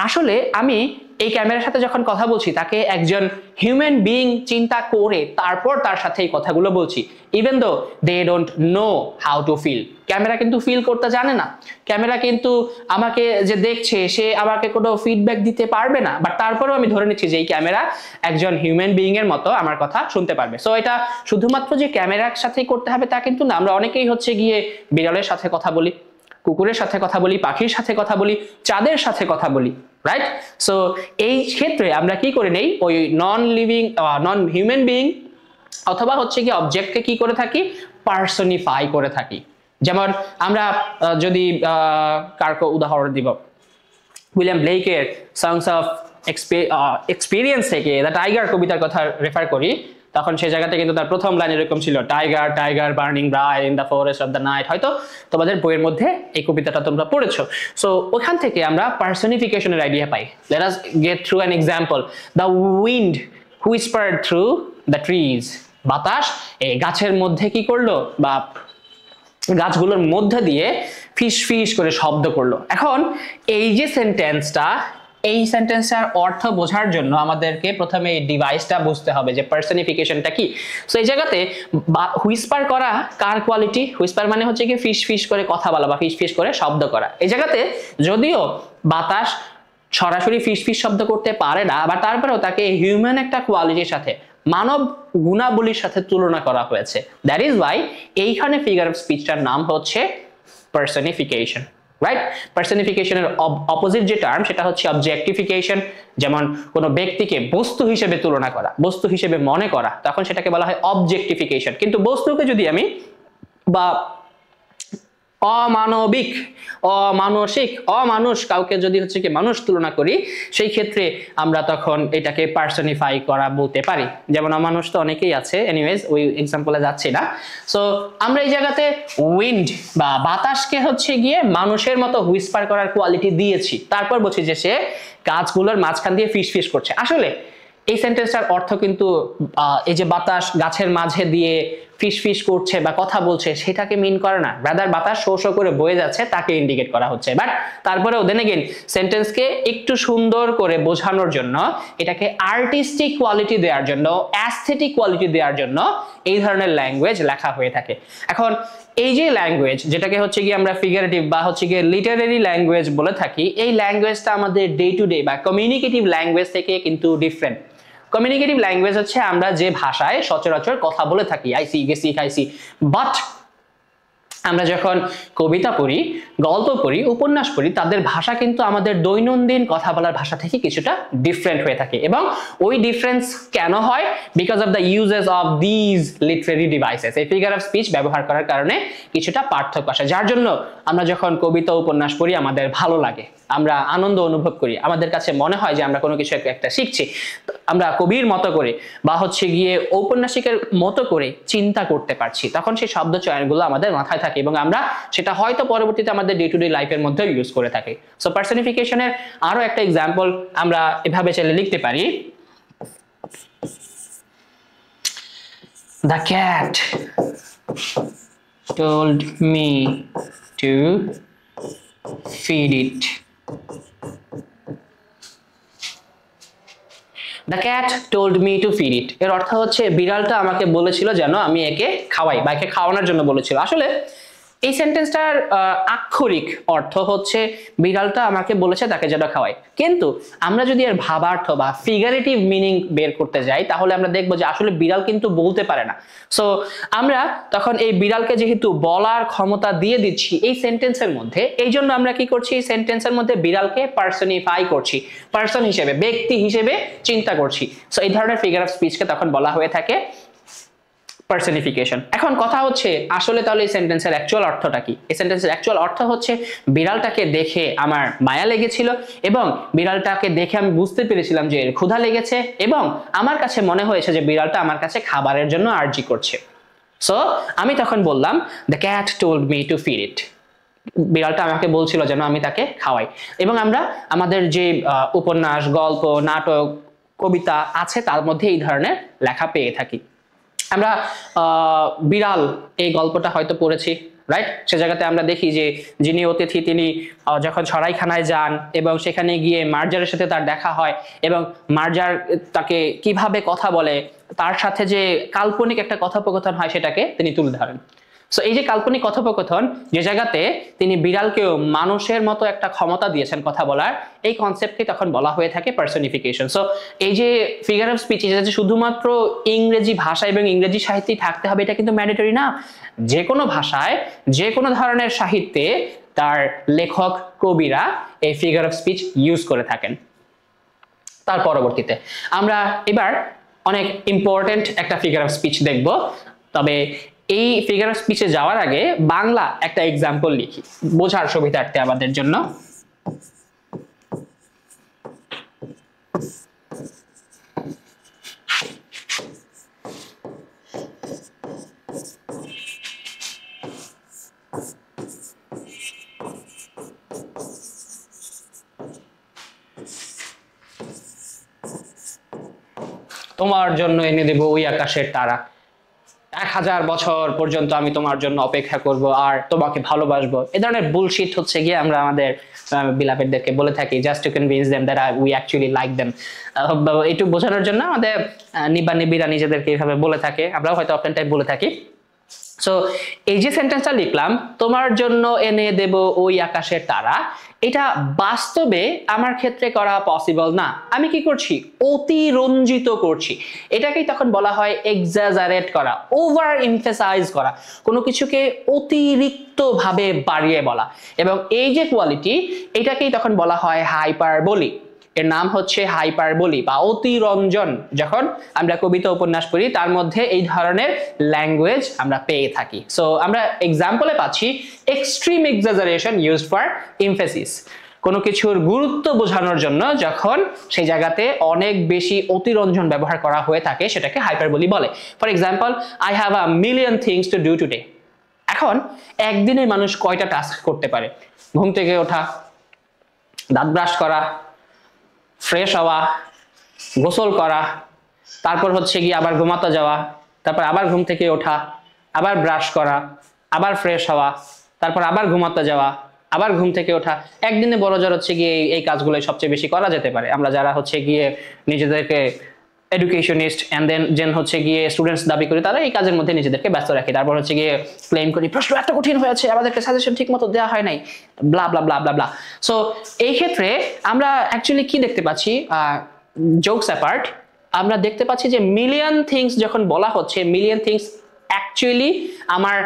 আসলে আমি এই ক্যামেরার সাথে যখন কথা বলছি তাকে একজন হিউম্যান বিইং চিন্তা করে তারপর তার সাথে এই কথাগুলো বলছি, even though they don't know how to feel. Camera কিন্তু ফিল করতে জানে না, ক্যামেরা কিন্তু আমাকে যে দেখছে সে আমাকে কোনো ফিডব্যাক দিতে পারবে না, বাট তারপরেও আমি ধরে নিচ্ছি যে এই ক্যামেরা একজন হিউম্যান বিইং এর মতো আমার কথা শুনতে পারবে। সো এটা শুধুমাত্র যে ক্যামেরার সাথেই করতে হবে তা কিন্তু না, আমরা অনেকেই হচ্ছে গিয়ে বিড়ালের সাথে কথা বলি, কুকুরের সাথে কথা বলি, পাখির সাথে কথা বলি, চাঁদের সাথে কথা বলি, রাইট? সো এই ক্ষেত্রে আমরা কি করে নেই, ওই নন লিভিং নন হিউম্যান বিইং অথবা হচ্ছে কি অবজেক্টকে কি করে থাকি, পার্সনিফাই করে থাকি। যেমন আমরা যদি কার উদাহরণ দিব, উইলিয়াম ব্লেকের সংস অফ এক্সপিরিয়েন্স থেকে দ্য টাইগার কবিতার কথা রেফার করি, তখন সেই জায়গাতে কিন্তু তার প্রথম লাইন এরকম ছিল, tiger tiger burning bright in the forest of the night. হয়তো তোমাদের বইয়ের মধ্যে এই কবিতাটা তোমরা পড়েছো। সো ওখান থেকে আমরা পার্সনিফিকেশনের আইডিয়া পাই। Let us get through an example, the wind whispered through the trees, বাতাস এই গাছের মধ্যে কি করলো বা গাছগুলোর মধ্যে দিয়ে ফিস ফিস করে শব্দ করলো। এখন এই যে সেন্টেন্সটা, এই সেন্টেন্সটার অর্থ বোঝার জন্য আমাদেরকে প্রথমে এই ডিভাইসটা বুঝতে হবে যে পার্সনিফিকেশনটা কি। সো এই জায়গাতে হুইসপার করা কার কোয়ালিটি, হুইসপার মানে হচ্ছে কি ফিস ফিস করে কথা বলা বা ফিস ফিস করে শব্দ করা। এই জায়গাতে যদিও বাতাস সরাসরি ফিস ফিস শব্দ করতে পারে না, বা তারপরেও তাকে হিউম্যান একটা কোয়ালিটির সাথে, মানব গুণাবলীর সাথে তুলনা করা হয়েছে। দ্যাট ইজ ওয়াই এইখানে ফিগার অফ স্পিচটার নাম হচ্ছে পার্সনিফিকেশন, রাইট? পার্সনিফিকেশনের অপোজিট যে টার্ম সেটা হচ্ছে অবজেক্টিফিকেশন। যেমন কোনো ব্যক্তিকে বস্তু হিসেবে তুলনা করা, বস্তু হিসেবে মনে করা, তখন সেটাকে বলা হয় অবজেক্টিফিকেশন। কিন্তু বস্তুকে যদি আমি বা অমানবিক, অমানসিক, অমানুষ কাউকে যদি হচ্ছে কি মানুষ তুলনা করি, সেই ক্ষেত্রে আমরা তখন এটাকে পার্সনিফাই করা বলতে পারি। যেমন অমানুষ তো অনেকেই আছে, এনিওয়েজ ওই এক্সাম্পলে যাচ্ছি না। সো আমরা এই জায়গাতে উইন্ড বা বাতাসকে হচ্ছে গিয়ে মানুষের মতো হুইসপার করার কোয়ালিটি দিয়েছি, তারপর বলছি যে সে গাছগুলোর মাঝখান দিয়ে ফিস ফিস করছে। আসলে এই সেন্টেন্সটার অর্থ কিন্তু এই যে বাতাস গাছের মাঝে দিয়ে ফিস ফিস করছে বা কথা বলছে সেটাকে মিন করে না, রাদার বাতাস শো শো করে বয়ে যাচ্ছে তাকে ইন্ডিকেট করা হচ্ছে। বাট তারপরেও দেন এগেইন সেন্টেন্সকে একটু সুন্দর করে বোঝানোর জন্য, এটাকে আর্টিস্টিক কোয়ালিটি দেওয়ার জন্য, অ্যাস্থেটিক কোয়ালিটি দেওয়ার জন্য এই ধরনের ল্যাঙ্গুয়েজ লেখা হয়ে থাকে। এখন এই যে ল্যাঙ্গুয়েজ যেটাকে হচ্ছে গিয়ে আমরা ফিগারেটিভ বা হচ্ছে গিয়ে লিটারারি ল্যাঙ্গুয়েজ বলে থাকি, এই ল্যাঙ্গুয়েজটা আমাদের ডে টু ডে বা কমিউনিকেটিভ ল্যাঙ্গুয়েজ থেকে কিন্তু ডিফারেন্ট। কমিউনিকেটিভ ল্যাঙ্গুয়েজ হচ্ছে আমরা যে ভাষায় সচরাচর কথা বলে থাকি, আইসি গেসি খাইসি, বাট আমরা যখন কবিতা পড়ি, গল্প পড়ি, উপন্যাস পড়ি, তাদের ভাষা কিন্তু আমাদের দৈনন্দিন কথা বলার ভাষা থেকে কিছুটা ডিফারেন্ট হয়ে থাকে। এবং ওই ডিফারেন্স কেন হয়? Because of the uses of these literary devices. এই ফিগার অফ স্পিচ ব্যবহার করার কারণে কিছুটা পার্থক্য আসে, যার জন্য আমরা যখন কবিতা উপন্যাস পড়ি আমাদের ভালো লাগে, আমরা আনন্দ অনুভব করি, আমাদের কাছে মনে হয় যে আমরা কোনো কিছু একটা শিখছি। আমরা কবির মতো করে বা হচ্ছে গিয়ে ঔপন্যাসিকের মতো করে চিন্তা করতে পারছি, তখন সেই শব্দ চয়নগুলো আমাদের মাথায় থাকে এবং আমরা সেটা হয়তো পরবর্তীতে আমাদের ডে টু ডে লাইফের মধ্যে ইউজ করে থাকি। সো পার্সনিফিকেশনের আরো একটা এক্সাম্পল আমরা এভাবে চাইলে লিখতে পারি, The cat told me to feed it. The cat told me to feed it এর অর্থ হচ্ছে বিড়ালটা আমাকে বলেছিল যেন আমি একে খাওয়াই বা একে খাওয়ানোর জন্য বলেছিল। আসলে এই সেন্টেন্সটার আক্ষরিক অর্থ হচ্ছে বিড়ালটা আমাকে বলেছে তাকে যেন খাওয়াই, কিন্তু আমরা যদি এর ভাবার্থ বা ফিগারেটিভ মিনিং বের করতে যাই তাহলে আমরা দেখবো যে আসলে বিড়াল কিন্তু বলতে পারে না। সো আমরা তখন এই বিড়ালকে যেহেতু বলার ক্ষমতা দিয়ে দিচ্ছি এই সেন্টেন্সের মধ্যে, এই জন্য আমরা কি করছি, এই সেন্টেন্সের মধ্যে বিড়ালকে পার্সনিফাই করছি, পার্সন হিসেবে, ব্যক্তি হিসেবে চিন্তা করছি। সো এই ধরনের ফিগার অফ স্পিচকে তখন বলা হয়ে থাকে পার্সনিফিকেশন। এখন কথা হচ্ছে আসলে তাহলে এই সেন্টেন্সের অ্যাকচুয়াল অর্থটা কি? এই সেন্টেন্সের অ্যাকচুয়াল অর্থ হচ্ছে বিড়ালটাকে দেখে আমার মায়া লেগেছিল এবং বিড়ালটাকে দেখে আমি বুঝতে পেরেছিলাম যে এর ক্ষুধা লেগেছে এবং আমার কাছে মনে হয়েছে যে বিড়ালটা আমার কাছে খাবারের জন্য আর্জি করছে। সো আমি তখন বললাম the cat told me to feed it, বিড়ালটা আমাকে বলছিল যেন আমি তাকে খাওয়াই। এবং আমরা আমাদের যে উপন্যাস, গল্প, নাটক, কবিতা আছে তার মধ্যে এই ধরনের লেখা পেয়ে থাকি। আমরা বিড়াল এই গল্পটা হয়তো পড়েছি, রাইট? সে জায়গাতে আমরা দেখি যে যিনি অতিথি তিনি যখন সরাইখানায় যান এবং সেখানে গিয়ে মার্জারের সাথে তার দেখা হয় এবং মার্জার তাকে কিভাবে কথা বলে, তার সাথে যে কাল্পনিক একটা কথোপকথন হয় সেটাকে তিনি তুলে ধরেন। সো এই যে কাল্পনিক কথোপকথন, যে জায়গাতে তিনি বিড়ালকেও মানুষের মতো একটা ক্ষমতা দিয়েছেন কথা বলার, এই কনসেপ্টকে তখন বলা হয়ে থাকে পার্সনিফিকেশন। সো এই যে ফিগার অফ স্পিচ যে শুধুমাত্র ইংরেজি ভাষা এবং ইংরেজি সাহিত্যেই থাকতে হবে এটা কিন্তু ম্যান্ডেটরি না। যে কোনো ভাষায়, যে কোনো ধরনের সাহিত্যে তার লেখক, কবিরা এই ফিগার অফ স্পিচ ইউজ করে থাকেন। তার পরবর্তীতে আমরা এবার অনেক ইম্পর্টেন্ট একটা ফিগার অফ স্পিচ দেখব, তবে এই ফিগার অফ স্পিচে যাওয়ার আগে বাংলা একটা এক্সাম্পল লিখি বোঝার সুবিধার্থে আমাদের জন্য। তোমার জন্য এনে দেব ওই আকাশের তারা, 1000 বছর পর্যন্ত আমি তোমার জন্য অপেক্ষা করব আর তোমাকে ভালোবাসবো। এই ধরনের বুলশিট হচ্ছে গিয়ে আমরা আমাদের বিলাপেরদেরকে বলে থাকি just to convince them that we actually like them. একটু বোঝানোর জন্য আমাদের নিব্বা-নিব্বিরা নিজেদেরকে এইভাবে বলে থাকে, আমরাও হয়তো অফেন টাইপ বলে থাকি। সো এই যে সেন্টেন্সটা লিখলাম, তোমার জন্য এনে দেব ওই আকাশের তারা, এটা বাস্তবে আমার ক্ষেত্রে করা পসিবল না। আমি কি করছি? অতিরঞ্জিত করছি। এটাকেই তখন বলা হয় এক্সাজারেট করা, ওভার এমফাসাইজ করা, কোনো কিছুকে অতিরিক্ত ভাবে বাড়িয়ে বলা। এবং এই যে কোয়ালিটি, এটাকেই তখন বলা হয় হাইপারবোলি। এর নাম হচ্ছে হাইপারবোলি বা অতিরঞ্জন। যখন আমরা কবিতা, উপন্যাস পড়ি তার মধ্যে এই ধরনের ল্যাঙ্গুয়েজ আমরা পেয়ে থাকি। সো আমরা এক্সাম্পলে পাচ্ছি extreme exaggeration used for emphasis, কোনো কিছুর গুরুত্ব বোঝানোর জন্য যখন সেই জায়গাতে অনেক বেশি অতিরঞ্জন ব্যবহার করা হয়ে থাকে সেটাকে হাইপারবোলি বলে। For example, I have a million things to do today. এখন একদিনে মানুষ কয়টা টাস্ক করতে পারে? ঘুম থেকে ওঠা, দাঁত ব্রাশ করা, ফ্রেশ হওয়া, গোসল করা, তারপর হচ্ছে গিয়ে আবার ঘুমাতে যাওয়া, তারপর আবার ঘুম থেকে ওঠা, আবার ব্রাশ করা, আবার ফ্রেশ হওয়া, তারপর আবার ঘুমাতে যাওয়া, আবার ঘুম থেকে ওঠা। একদিনে বড় জোর হচ্ছে গিয়ে এই কাজগুলো সবচেয়ে বেশি করা যেতে পারে। আমরা যারা হচ্ছে গিয়ে নিজেদেরকে এডুকেশনিস্ট এন্ড দেন হচ্ছে গিয়ে স্টুডেন্টস দাবি করি, তারা এই কাজের মধ্যে নিজেদেরকে ব্যস্ত রাখি। তারপর হচ্ছে গিয়ে ক্লেম করি প্রশ্ন এত কঠিন হয়েছে, আমাদেরকে সাজেশন ঠিক মতো দেওয়া হয় নাই, ব্লা ব্লা ব্লা ব্লা ব্লা। সো এই ক্ষেত্রে আমরা অ্যাকচুয়ালি কি দেখতে পাচ্ছি, জোকস অ্যাপার্ট, আমরা দেখতে পাচ্ছি যে মিলিয়ন থিংস যখন বলা হচ্ছে, মিলিয়ন থিংস অ্যাকচুয়ালি আমার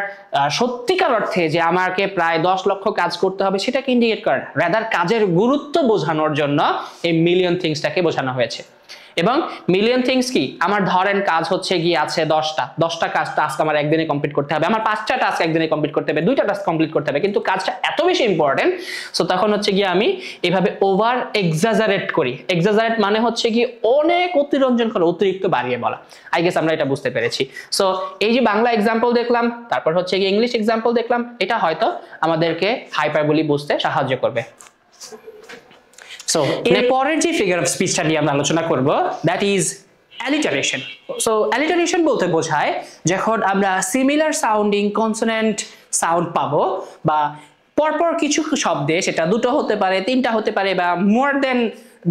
সত্যিকার অর্থে যে আমাকে প্রায় 10 লক্ষ কাজ করতে হবে সেটাকে ইন্ডিকেট করে না, রাদার কাজের গুরুত্ব বোঝানোর জন্য এই মিলিয়ন থিংসটাকে বোঝানো হয়েছে। এবং মিলিয়ন থিংস কি, আমার ধরেন কাজ হচ্ছে গিয়ে আছে 10টা কাজ টাস্ক আমার একদিনে কমপ্লিট করতে হবে, আমার 5টা টাস্ক একদিনে কমপ্লিট করতে হবে, 2টা টাস্ক কমপ্লিট করতে হবে, কিন্তু কাজটা এত বেশি ইম্পর্টেন্ট, সো তখন হচ্ছে গিয়ে আমি এভাবে ওভার এক্সাজারেট করি। এক্সাজারেট মানে হচ্ছে কি অনেক অতিরঞ্জন করে, অতিরিক্ত বাড়িয়ে বলা। আই গেস আমরা এটা বুঝতে পেরেছি। সো এই যে বাংলা এক্সাম্পল দেখলাম, তারপর হচ্ছে গিয়ে ইংলিশ এক্সাম্পল দেখলাম, এটা হয়তো আমাদেরকে হাইপারবোলি বুঝতে সাহায্য করবে। সো এর পরের যে ফিগার অফ স্পিচটা নিয়ে আমরা আলোচনা করব, that is alliteration. So alliteration বলতে বোঝায় যখন আমরা সিমিলার সাউন্ডিং কনসোনেন্ট সাউন্ড পাবো, বা পরপর কিছু শব্দে, সেটা 2টো হতে পারে, 3টা হতে পারে, বা মোর দেন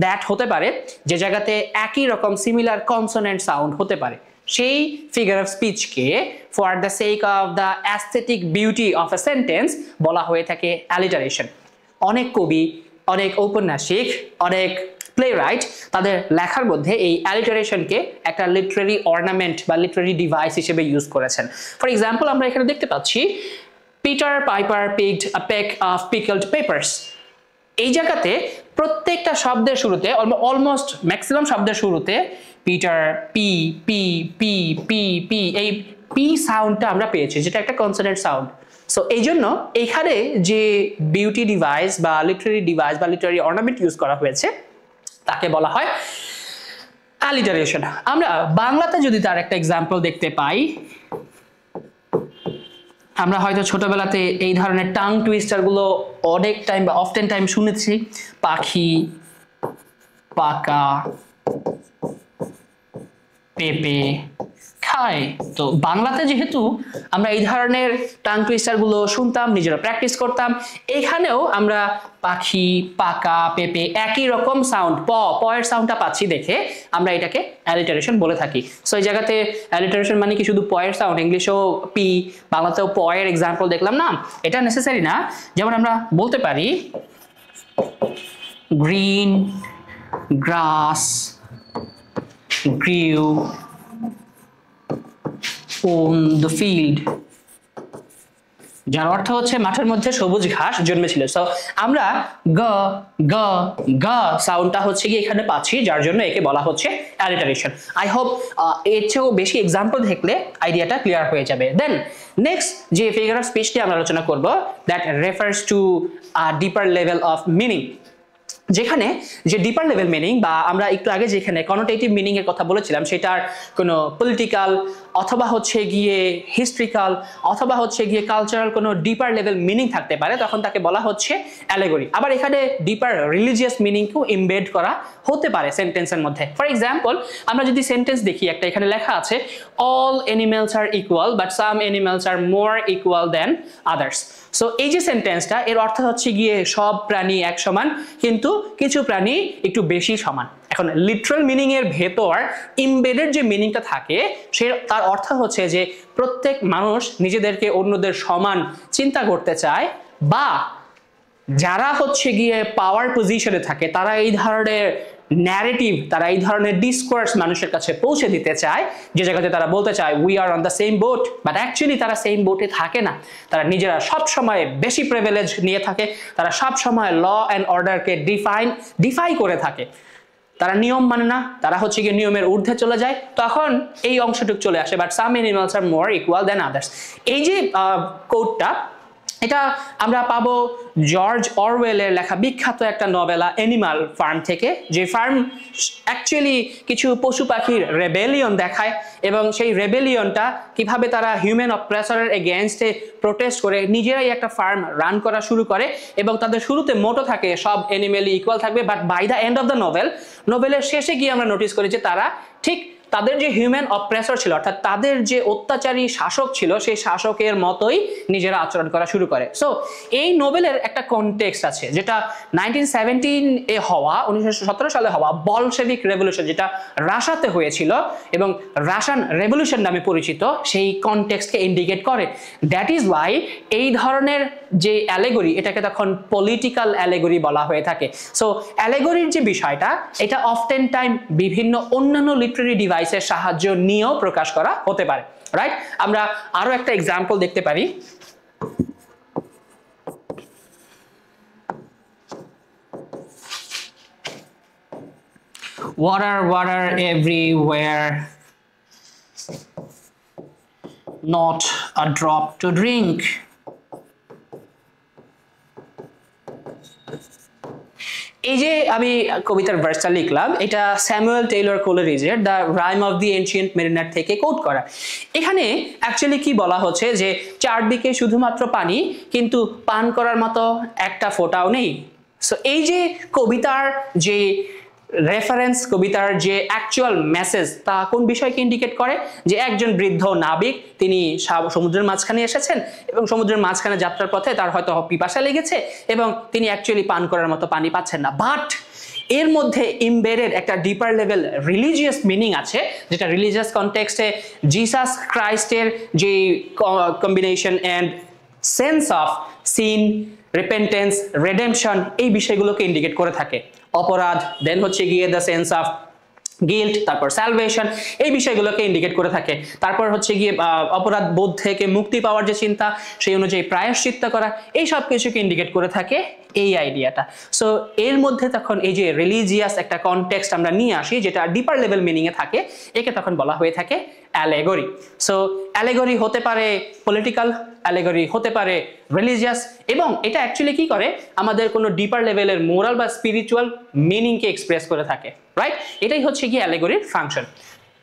দ্যাট হতে পারে, যে জায়গাতে একই রকম সিমিলার কনসোনেন্ট সাউন্ড হতে পারে, সেই ফিগার অফ স্পিচকে for the sake of the aesthetic beauty of a sentence বলা হয়ে থাকে অ্যালিটারেশন। অনেক কবি, অনেক ঔপন্যাসিক, অনেক প্লেরাইট তাদের লেখার মধ্যে এই অ্যালিটারেশনকে একটা লিটারেরি অর্নামেন্ট বা লিটারেরি ডিভাইস হিসেবে ইউজ করেছেন। ফর এক্সাম্পল আমরা এখানে দেখতে পাচ্ছি Peter piper picked a pack of পিকলড papers. এই জায়গাতে প্রত্যেকটা শব্দের শুরুতে, অলমোস্ট ম্যাক্সিমাম শব্দের শুরুতে Peter P P P P P এই পি সাউন্ডটা আমরা পেয়েছি, যেটা একটা কনসোনেন্ট সাউন্ড। সো এই জন্য এখানে যে বিউটি ডিভাইস বা লিটারেরি ডিভাইস বা লিটারেরি অর্নামেন্ট ইউজ করা হয়েছে তাকে বলা হয় অ্যালিটারেশন। আমরা বাংলাতে যদি তার একটা এক্সাম্পল দেখতে পাই, আমরা হয়তো ছোটবেলাতে এই ধরনের টাং টুইস্টার গুলো অনেক টাইম বা অফটেন টাইম শুনেছি, পাখি, পাকা, পেঁপে, খায়। তো বাংলাতে যেহেতু আমরা এই ধরনের টাং টুইস্টার গুলো শুনতাম, নিজেরা প্র্যাকটিস করতাম, এখানেও আমরা পাখি, পাকা, পেঁপে একই রকম সাউন্ড, প এর সাউন্ডটা পাচ্ছি দেখে আমরা এটাকে অ্যালিটারেশন বলে থাকি। সো এই জায়গাতে অ্যালিটারেশন মানে কি শুধু প এর সাউন্ড, ইংলিশেও পি, বাংলাতেও প এর এক্সাম্পল দেখলাম না, এটা নেসেসারি না। যেমন আমরা বলতে পারি green glass grew on the field, যার অর্থ হচ্ছে মাঠের মধ্যে সবুজ ঘাস জন্মেছিল। সো আমরা গ গ গ সাউন্ডটা হচ্ছে কি এখানে পাচ্ছি, যার জন্য একে বলা হচ্ছে অ্যালিটারেশন। আই হোপ এর চেয়েও বেশি এক্সাম্পল দেখলে আইডিয়াটা ক্লিয়ার হয়ে যাবে। দেন নেক্সট যে ফিগার অফ স্পিচ নিয়ে আমরা আলোচনা করব, that refers to a deeper level of meaning. যেখানে যে ডিপার লেভেল মিনিং, বা আমরা একটু আগে যেখানে কনোটেটিভ মিনিং এর কথা বলেছিলাম, সেটার কোনো পলিটিক্যাল অথবা হচ্ছে গিয়ে হিস্ট্রিক্যাল অথবা হচ্ছে গিয়ে কালচারাল কোনো ডিপার লেভেল মিনিং থাকতে পারে, তখন তাকে বলা হচ্ছে অ্যালেগরি। আবার এখানে ডিপার রিলিজিয়াস মিনিংকেও ইমবেড করা হতে পারে সেন্টেন্সের মধ্যে। ফর এক্সাম্পল আমরা যদি সেন্টেন্স দেখি, একটা এখানে লেখা আছে all animals are equal but some animals are more equal than others. So এই যে সেন্টেন্সটা, এর অর্থ হচ্ছে গিয়ে সব প্রাণী এক সমান, কিন্তু কিছু প্রাণী একটু বেশি সমান। এখন লিটারাল মিনিং এর ভেতর ইমবেডেড যে মিনিংটা থাকে, সে তার অর্থ হচ্ছে যে প্রত্যেক মানুষ নিজেদেরকে অন্যদের সমান চিন্তা করতে চায়, বা যারা হচ্ছে গিয়ে পাওয়ার পজিশনে থাকে তারা এই ধরনের ন্যারেটিভ, তারা এই ধরনের ডিসকোর্স মানুষের কাছে পৌঁছে দিতে চায়, যে জায়গাতে তারা বলতে চায় we are on the same boat, but actually তারা সেম বোটে থাকে না। তারা নিজেরা সব সময় বেশি প্রিভিলেজ নিয়ে থাকে, তারা সব সময় ল অ্যান্ড অর্ডারকে ডিফাই করে থাকে, তারা নিয়ম মানে না, তারা হচ্ছে গিয়ে নিয়মের ঊর্ধ্বে চলে যায়, তখন এই অংশটুক চলে আসে but some animals are more equal than others. এই যে কোডটা, এটা আমরা পাবো জর্জ অরওয়েলের লেখা বিখ্যাত একটা নভেলা অ্যানিমাল ফার্ম থেকে, যে ফার্ম অ্যাকচুয়ালি কিছু পশু পাখির রেবেলিয়ন দেখায়, এবং সেই রেবেলিয়নটা কিভাবে তারা হিউম্যান অপ্রেসরের এগেইনস্টে প্রোটেস্ট করে নিজেরাই একটা ফার্ম রান করা শুরু করে, এবং তাদের শুরুতে মোটো থাকে সব অ্যানিমেলই ইকুয়াল থাকবে, but by the end of the নোভেলের শেষে গিয়ে আমরা নোটিস করি যে তারা ঠিক তাদের যে হিউম্যান অপ্রেসর ছিল, অর্থাৎ তাদের যে অত্যাচারী শাসক ছিল, সেই শাসকের মতোই নিজেরা আচরণ করা শুরু করে। সো এই নোবেলের একটা কনটেক্সট আছে, যেটা 1917 এ হওয়া, 1917 সালে হওয়া বলশেভিক রেভলিউশন, যেটা রাশিয়াতে হয়েছিল এবং রাশিয়ান রেভলিউশন নামে পরিচিত, সেই কনটেক্সটকে ইন্ডিকেট করে। দ্যাট ইজ ওয়াই এই ধরনের যে অ্যালেগরি, এটাকে তখন পলিটিক্যাল অ্যালেগরি বলা হয়ে থাকে। সো অ্যালেগরির যে বিষয়টা, এটা অফটেন টাইম বিভিন্ন অন্যান্য লিটারেরি ডিভাইসের সাহায্য নিয়েও প্রকাশ করা হতে পারে। রাইট? আমরা আরো একটা এক্সাম্পল দেখতে পারি। Water, water everywhere, not a drop to drink. এই যে আমি কবিতার ভার্সটা লিখলাম, এটা স্যামুয়েল টেইলর কোলেরিজের the rime of the ancient mariner থেকে কোট করা। এখানে অ্যাকচুয়ালি কি বলা হচ্ছে যে চারদিকে শুধুমাত্র পানি, কিন্তু পান করার মতো একটা ফোঁটাও নেই। সো এই যে কবিতার যে রেফারেন্স, কবিতার যে অ্যাকচুয়াল মেসেজ, তা কোন বিষয়কে ইন্ডিকেট করে? যে একজন বৃদ্ধ নাবিক, তিনি সমুদ্রের মাঝখানে এসেছেন এবং সমুদ্রের মাঝখানে যাত্রার পথে তার হয়তো পিপাসা লেগেছে এবং তিনি অ্যাকচুয়ালি পান করার মতো পানি পাচ্ছেন না, বাট এর মধ্যে ইমবেডেড একটা ডিপার লেভেল রিলিজিয়াস মিনিং আছে, যেটা রিলিজিয়াস কনটেক্সটে জিসাস ক্রাইস্টের যে combination and sense of sin, repentance, redemption, এই বিষয়গুলোকে ইন্ডিকেট করে থাকে। অপরাধ, দেন হচ্ছে গিয়ে দ্য সেন্স অফ গিল্ট, তারপর স্যালভেশন, এই বিষয়গুলোকে ইন্ডিকেট করে থাকে। তারপর হচ্ছে গিয়ে অপরাধ বোধ থেকে মুক্তি পাওয়ার যে চিন্তা, সেই অনুযায়ী প্রায়শ্চিত্ত করা, এই সব কিছুকে ইন্ডিকেট করে থাকে এই আইডিয়াটা। সো এর মধ্যে তখন এই যে রিলিজিয়াস একটা কনটেক্সট আমরা নিয়ে আসি, যেটা ডিপার লেভেল মিনিংয়ে থাকে, একে তখন বলা হয়ে থাকে অ্যালেগরি। সো অ্যালেগরি হতে পারে পলিটিক্যাল, অ্যালেগরি হতে পারে রিলিজিয়াস, এবং এটা অ্যাকচুয়ালি কি করে, আমাদের কোনো ডিপার লেভেলের মোরাল বা স্পিরিচুয়াল মিনিংকে এক্সপ্রেস করে থাকে, রাইট? এটাই হচ্ছে কি অ্যালেগরির function.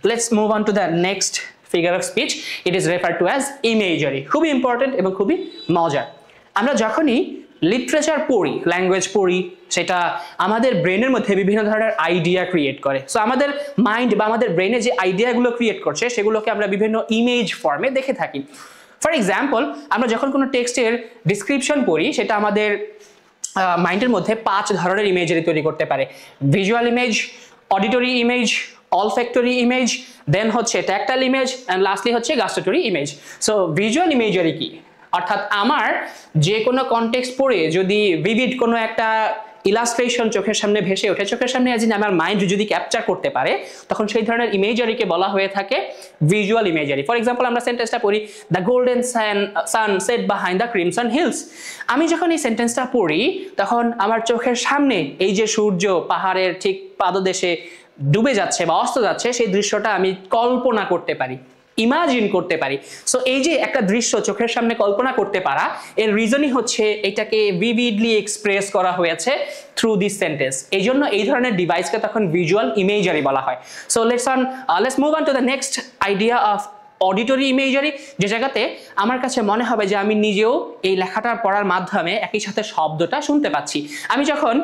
Let's move on to the next figure of speech. It is referred to as imagery. খুবই ইম্পর্টেন্ট এবং খুবই মজার। আমরা যখনই লিটারেচার পড়ি, ল্যাঙ্গুয়েজ পড়ি, সেটা আমাদের ব্রেনের মধ্যে বিভিন্ন ধরনের আইডিয়া ক্রিয়েট করে। সো আমাদের মাইন্ড বা আমাদের ব্রেনে যে আইডিয়াগুলো ক্রিয়েট করছে, সেগুলোকে আমরা বিভিন্ন ইমেজ ফর্মে দেখে থাকি। ফর এক্সাম্পল, আমরা যখন কোনো টেক্সটের ডিসক্রিপশন পড়ি, সেটা আমাদের মাইন্ডের মধ্যে 5 ধরনের ইমেজারি তৈরি করতে পারে। Visual image, auditory image, olfactory image, then হচ্ছে ট্যাকটাইল ইমেজ, অ্যান্ড লাস্টলি হচ্ছে gustatory image. So visual imagery কি? অর্থাৎ আমার যে কোনো কনটেক্সট পড়ে যদি ভিভিড কোনো একটা ইলাস্ট্রেশন চোখের সামনে ভেসে ওঠে, চোখের সামনে আজ আমার মাইন্ড যদি ক্যাপচার করতে পারে, তখন সেই ধরনের ইমেজারিকে বলা হয়ে থাকে ভিজুয়াল ইমেজারি। ফর এক্সাম্পল, আমরা সেন্টেন্সটা পড়ি, the golden sun set behind the crimson hills. আমি যখন এই সেন্টেন্সটা পড়ি, তখন আমার চোখের সামনে এই যে সূর্য পাহাড়ের ঠিক পাদদেশে ডুবে যাচ্ছে বা অস্ত যাচ্ছে, সেই দৃশ্যটা আমি কল্পনা করতে পারি, ইমাজিন করতে পারি। সো এই যে একটা দৃশ্য চোখের সামনে কল্পনা করতে পারা, এর রিজনই হচ্ছে এটাকে ভিভিডলি এক্সপ্রেস করা হয়েছে থ্রু দিস সেন্টেন্স। এই জন্য এই ধরনের ডিভাইসকে তখন ভিজুয়াল ইমেজারি বলা হয়। So let's move on to the next idea of auditory imagery, যে জায়গাতে আমার কাছে মনে হবে যে আমি নিজেও এই লেখাটা পড়ার মাধ্যমে একই সাথে শব্দটা শুনতে পাচ্ছি। আমি যখন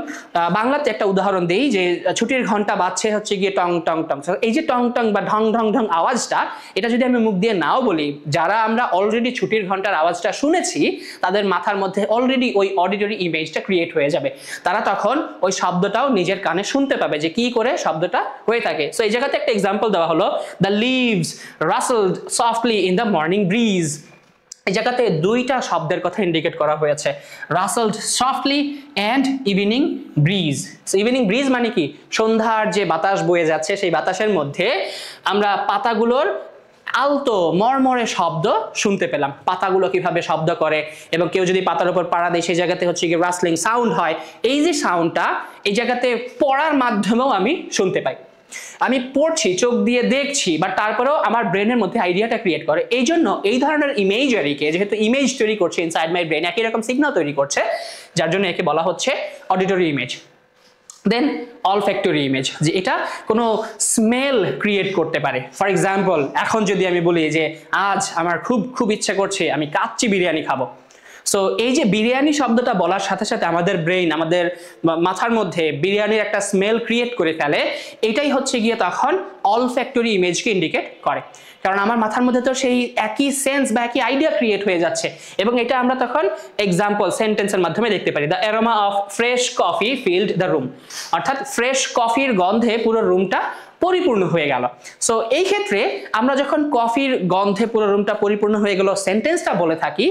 বাংলাতে একটা উদাহরণ দিই, যে ছুটির ঘন্টা বাজছে হচ্ছে গিয়ে টং টং টং, এই যে টং টং বা ঢং ঢং ঢং আওয়াজটা, এটা যদি আমি মুখ দিয়ে নাও বলি, যারা আমরা অলরেডি ছুটির ঘন্টার আওয়াজটা শুনেছি, তাদের মাথার মধ্যে অলরেডি ওই অডিটরি ইমেজটা ক্রিয়েট হয়ে যাবে। তারা তখন ওই শব্দটাও নিজের কানে শুনতে পাবে যে কি করে শব্দটা হয়ে থাকে। সো এই জায়গাতে একটা এক্সাম্পল দেওয়া হলো, the leaves rustled softly in the morning breeze। এই জায়গাতে দুইটা শব্দের কথা ইন্ডিকেট করা হয়েছে, rustled softly and evening breeze. Evening breeze মানে কি? সন্ধ্যার যে বাতাস বয়ে যাচ্ছে, সেই বাতাসের মধ্যে আমরা পাতাগুলোর আলতো মরমরে শব্দ শুনতে পেলাম, পাতাগুলো কিভাবে শব্দ করে, এবং কেউ যদি পাতার উপর পাড়া দেয়, সেই জায়গাতে হচ্ছে কি রাসলিং সাউন্ড হয়। এই যে সাউন্ডটা এই জায়গাতে পড়ার মাধ্যমেও আমি শুনতে পাই। আমি পড়ছি, চোখ দিয়ে দেখছি, বাট তারপরেও আমার ব্রেনের মধ্যে আইডিয়াটা ক্রিয়েট করে। এই জন্য এই ধরনের ইমেজারিকে, যেহেতু ইমেজ তৈরি করছে ইনসাইড মাই ব্রেন, একই রকম সিগন্যাল তৈরি করছে, যার জন্য একে বলা হচ্ছে অডিটরি ইমেজ। দেন অলফ্যাক্টরি ইমেজ, যে এটা কোনো স্মেল ক্রিয়েট করতে পারে। ফর এক্সাম্পল, এখন যদি আমি বলি যে আজ আমার খুব খুব ইচ্ছা করছে আমি কাচ্চি বিরিয়ানি খাবো, সো এই যে বিরিয়ানি শব্দটা বলার সাথে সাথে আমাদের ব্রেইন, আমাদের মাথার মধ্যে বিরিয়ানির একটা স্মেল ক্রিয়েট করে ফেলে। এটাই হচ্ছে গিয়ে তখন অলফ্যাক্টরি ইমেজকে ইন্ডিকেট করে, কারণ আমার মাথার মধ্যে তো সেই একই সেন্স বা একই আইডিয়া ক্রিয়েট হয়ে যাচ্ছে, এবং এটা আমরা তখন এক্সাম্পল সেন্টেন্সের মাধ্যমে দেখতে পারি। The aroma of fresh coffee field the room, অর্থাৎ ফ্রেশ কফির গন্ধে পুরো রুমটা পরিপূর্ণ হয়ে গেল। সো এই ক্ষেত্রে আমরা যখন কফির গন্ধে পুরো রুমটা পরিপূর্ণ হয়ে গেল সেন্টেন্সটা বলে থাকি,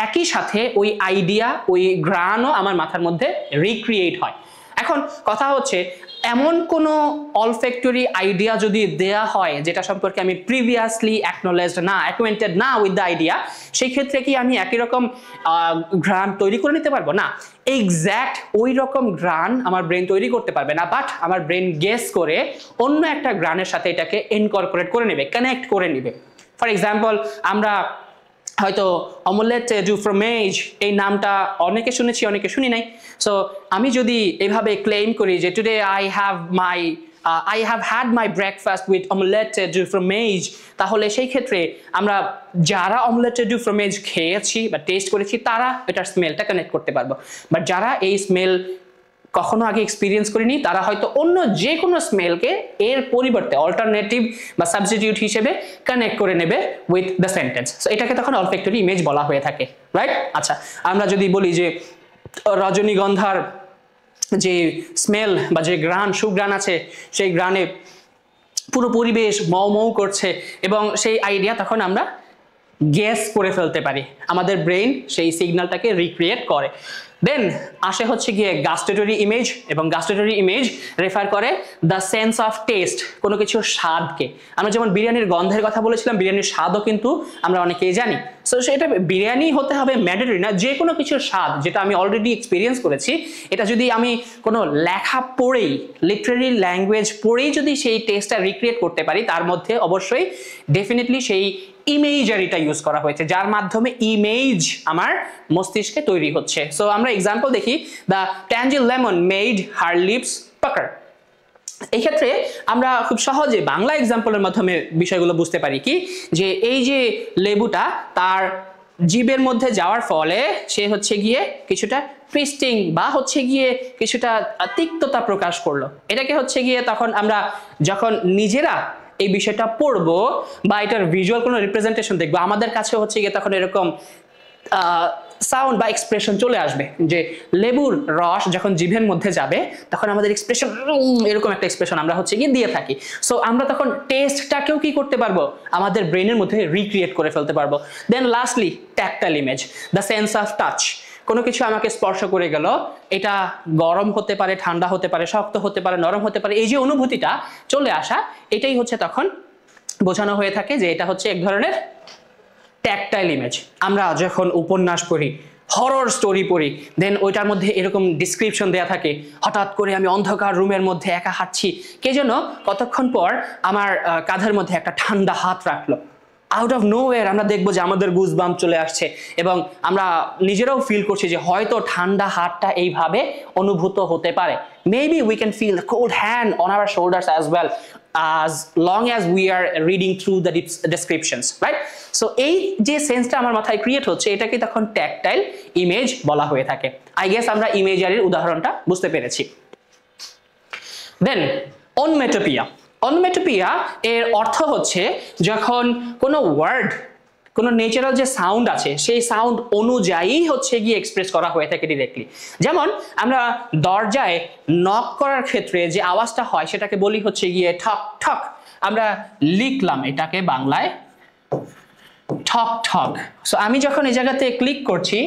একই সাথে ওই আইডিয়া, ওই ঘ্রাণও আমার মাথার মধ্যে রিক্রিয়েট হয়। এখন কথা হচ্ছে এমন কোন অলফ্যাক্টরি আইডিয়া যদি দেয়া হয় যেটা সম্পর্কে আমি প্রিভিয়াসলি অ্যাকনোলেজড না, অ্যাকোয়েন্টেড না উইথ দ্য আইডিয়া, সেই ক্ষেত্রে কি আমি একই রকম ঘ্রাণ তৈরি করে নিতে পারবো? না, এক্স্যাক্ট ওই রকম ঘ্রাণ আমার ব্রেন তৈরি করতে পারবে না, বাট আমার ব্রেন গেস করে অন্য একটা ঘ্রাণের সাথে এটাকে ইনকর্পোরেট করে নেবে, কানেক্ট করে নেবে। ফর এক্সাম্পল, আমরা হয়তো অমলেট ডু ফ্রমেজ এই নামটা অনেকে শুনেছি, অনেকে শুনি নাই। সো আমি যদি এভাবে ক্লেম করি যে today I have had my breakfast with omelette ডু ফ্রমেজ, তাহলে সেই ক্ষেত্রে আমরা যারা অমলেট ডু ফ্রমেজ খেয়েছি বা টেস্ট করেছি তারা এটার স্মেলটা কানেক্ট করতে পারবো, বাট যারা এই স্মেল কখনো আগে এক্সপিরিয়েন্স করিনি তারা হয়তো অন্য যে কোনো স্মেলকে এর পরিবর্তে অল্টারনেটিভ বা সাবস্টিটিউট হিসেবে কানেক্ট করে নেবে উইথ দ্য সেন্টেন্স। সো এটাকে তখন অলফ্যাক্টরি ইমেজ বলা হয়ে থাকে, রাইট? আচ্ছা, আমরা যদি বলি যে রজনীগন্ধার যে স্মেল বা যে ঘ্রাণ, সুঘ্রাণ আছে, সেই ঘ্রাণে পুরো পরিবেশ মৌ মৌ করছে, এবং সেই আইডিয়া তখন আমরা গেস করে ফেলতে পারি, আমাদের ব্রেন সেই সিগন্যালটাকে রিক্রিয়েট করে। দেন আসে হচ্ছে গিয়ে গাস্টেটরি ইমেজ, এবং গাস্টেটরি ইমেজ রেফার করে দ্য সেন্স অফ টেস্ট, কোনো কিছুর স্বাদকে। আমরা যেমন বিরিয়ানির গন্ধের কথা বলেছিলাম, বিরিয়ানির স্বাদও কিন্তু আমরা অনেকেই জানি। সো সেটা বিরিয়ানি হতে হবে ম্যান্ডেটরি না, যে কোনো কিছুর স্বাদ যেটা আমি অলরেডি এক্সপিরিয়েন্স করেছি, এটা যদি আমি কোনো লেখা পড়েই, লিটারেরি ল্যাঙ্গুয়েজ পড়েই যদি সেই টেস্টটা রিক্রিয়েট করতে পারি, তার মধ্যে অবশ্যই ডেফিনেটলি সেই ইমেজারিটা ইউজ করা হয়েছে, যার মাধ্যমে ইমেজ আমার মস্তিষ্কে তৈরি হচ্ছে। সো আমরা এক্সাম্পল দেখি, the tangy lemon made her lips pucker. এই ক্ষেত্রে আমরা খুব সহজে বাংলা এক্সাম্পলের মাধ্যমে বিষয়গুলো বুঝতে পারি কি, যে এই যে লেবুটা তার জিভের মধ্যে যাওয়ার ফলে সে হচ্ছে গিয়ে কিছুটা টুইস্টিং বা হচ্ছে গিয়ে কিছুটা তিক্ততা প্রকাশ করলো। এটাকে হচ্ছে গিয়ে তখন আমরা যখন নিজেরা এই বিষয়টা পড়বো বা এটার ভিজুয়াল কোনো রিপ্রেজেন্টেশন দেখবো, আমাদের কাছে হচ্ছে গিয়ে তখন এরকম সাউন্ড বা এক্সপ্রেশন চলে আসবে, যে লেবুর রস যখন জিভের মধ্যে যাবে তখন আমাদের এক্সপ্রেশন এরকম একটা এক্সপ্রেশন আমরা হচ্ছে গিয়ে দিয়ে থাকি। সো আমরা তখন টেস্টটাকেও কি করতে পারবো, আমাদের ব্রেনের মধ্যে রিক্রিয়েট করে ফেলতে পারবো। Then lastly tactile image, the sense of touch. কোনো কিছু আমাকে স্পর্শ করে গেল, এটা গরম হতে পারে, ঠান্ডা হতে পারে, শক্ত হতে পারে, নরম হতে পারে, এই যে অনুভূতিটা চলে আসা, এটাই হচ্ছে তখন বোঝানো হয়ে থাকে যে এটা হচ্ছে এক ধরনের ট্যাকটাইল ইমেজ। আমরা যখন উপন্যাস পড়ি, হরর স্টোরি পড়ি, দেন ওইটার মধ্যে এরকম ডিসক্রিপশন দেয়া থাকে, হঠাৎ করে আমি অন্ধকার রুমের মধ্যে একা হাঁটছি, কে যেন কতক্ষণ পর আমার কাঁধের মধ্যে একটা ঠান্ডা হাত রাখলো। আউট অফ নোওয়্যার আমরা দেখবো যে আমাদের গুজবাম্প চলে আসছে, এবং আমরা নিজেরাও ফিল করছি যে হয়তো ঠান্ডা হাতটা এইভাবে অনুভূত হতে পারে। Maybe we can feel the cold hand on our shoulders as well, as long as we are reading through the descriptions, right? So এই যে সেন্সটা আমার মাথায় ক্রিয়েট হচ্ছে, এটাকে তখন ট্যাকটাইল ইমেজ বলা হয়ে থাকে। আই গেস আমরা ইমেজারির উদাহরণটা বুঝতে পেরেছি। দেন অনমেটোপিয়া। অনমেটোপিয়া এর অর্থ হচ্ছে যখন কোনো ওয়ার্ড, কোনো ন্যাচারাল যে সাউন্ড আছে সেই সাউন্ড অনুযায়ী হচ্ছে গিয়ে এক্সপ্রেস করা হয়ে থাকে ডিরেক্টলি। যেমন আমরা দরজায় নক করার ক্ষেত্রে যে আওয়াজটা হয় সেটাকে বলি হচ্ছে গিয়ে ঠক ঠক। আমরা লিখলাম এটাকে বাংলায় ঠক ঠক। সো আমি যখন এই জায়গাতে ক্লিক করছি,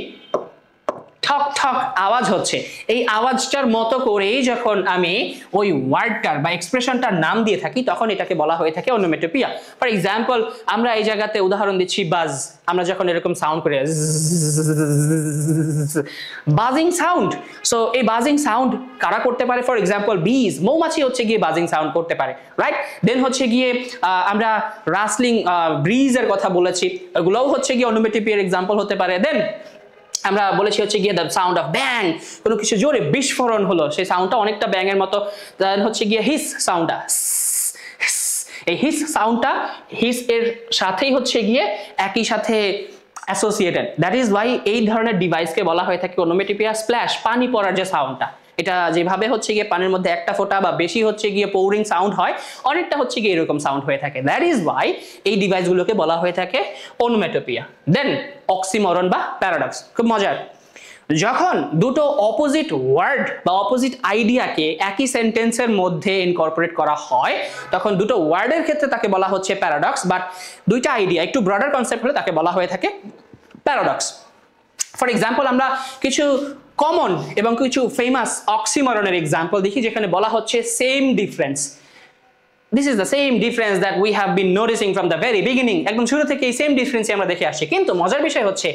ঠক ঠক আওয়াজ হচ্ছে, এই আওয়াজটার মতো করেই যখন আমি ওই ওয়ার্ডটার বা এক্সপ্রেশনটার নাম দিয়ে থাকি, তখন এটাকে বলা হয়ে থাকে অনোমেটোপিয়া। ফর এক্সাম্পল, আমরা এই জায়গাতে উদাহরণ দিচ্ছি বাজ। আমরা যখন এরকম সাউন্ড করি, বাজিং সাউন্ড। সো এই বাজিং সাউন্ড কারা করতে পারে? ফর এক্সাম্পল বিজ, মৌমাছি হচ্ছে গিয়ে বাজিং সাউন্ড করতে পারে, রাইট? দেন হচ্ছে গিয়ে আমরা রাসলিং ব্রিজের কথা বলেছি, এগুলোও হচ্ছে গিয়ে অনোমেটোপিয়ার এক্সাম্পল হতে পারে। দেন আমরা বলেছি হচ্ছে গিয়ে দ্য সাউন্ড অফ ব্যাং, কোনো কিছু জোরে বিস্ফোরণ হলো, সেই সাউন্ডটা অনেকটা ব্যাং এর মতো। দেন হচ্ছে গিয়ে হিস সাউন্ডটা, এই হিস সাউন্ডটা হিস এর সাথেই হচ্ছে গিয়ে একই সাথে অ্যাসোসিয়েটেড। দ্যাট ইজ ওয়াই এই ধরনের ডিভাইসকে বলা হয়ে থাকে অনোমেটোপিয়া। স্প্ল্যাশ, পানি পড়ার যে সাউন্ডটা, এটা যেভাবে হচ্ছে গিয়ে পানির মধ্যে একটা ফোঁটা বা বেশি হচ্ছে গিয়ে পৌরিং সাউন্ড হয়, অনেকটা হচ্ছে গিয়ে এরকম সাউন্ড হয়ে থাকে। দ্যাট ইজ ওয়াই এই ডিভাইসগুলোকে বলা হয়ে থাকে অনোমেটোপিয়া। দেন অক্সিমরন বা প্যারাডক্স, খুব মজার। যখন দুটো অপোজিট ওয়ার্ড বা অপোজিট আইডিয়াকে একই সেন্টেন্সের মধ্যে ইনকর্পোরেট করা হয়, তখন দুটো ওয়ার্ডের ক্ষেত্রে তাকে বলা হচ্ছে প্যারাডক্স, বাট দুইটা আইডিয়া একটু ব্রডার কনসেপ্ট হলে তাকে বলা হয়ে থাকে প্যারাডক্স। ফর এক্সাম্পল, আমরা কিছু কমন এবং কিছু ফেমাস অক্সিমরনের এক্সাম্পল দেখি যেখানে বলা হচ্ছে same difference. This is the same difference that we have been noticing from the very beginning. একদম শুরু থেকে এই সেম ডিফারেন্স আমরা দেখে আসছি, কিন্তু মজার বিষয় হচ্ছে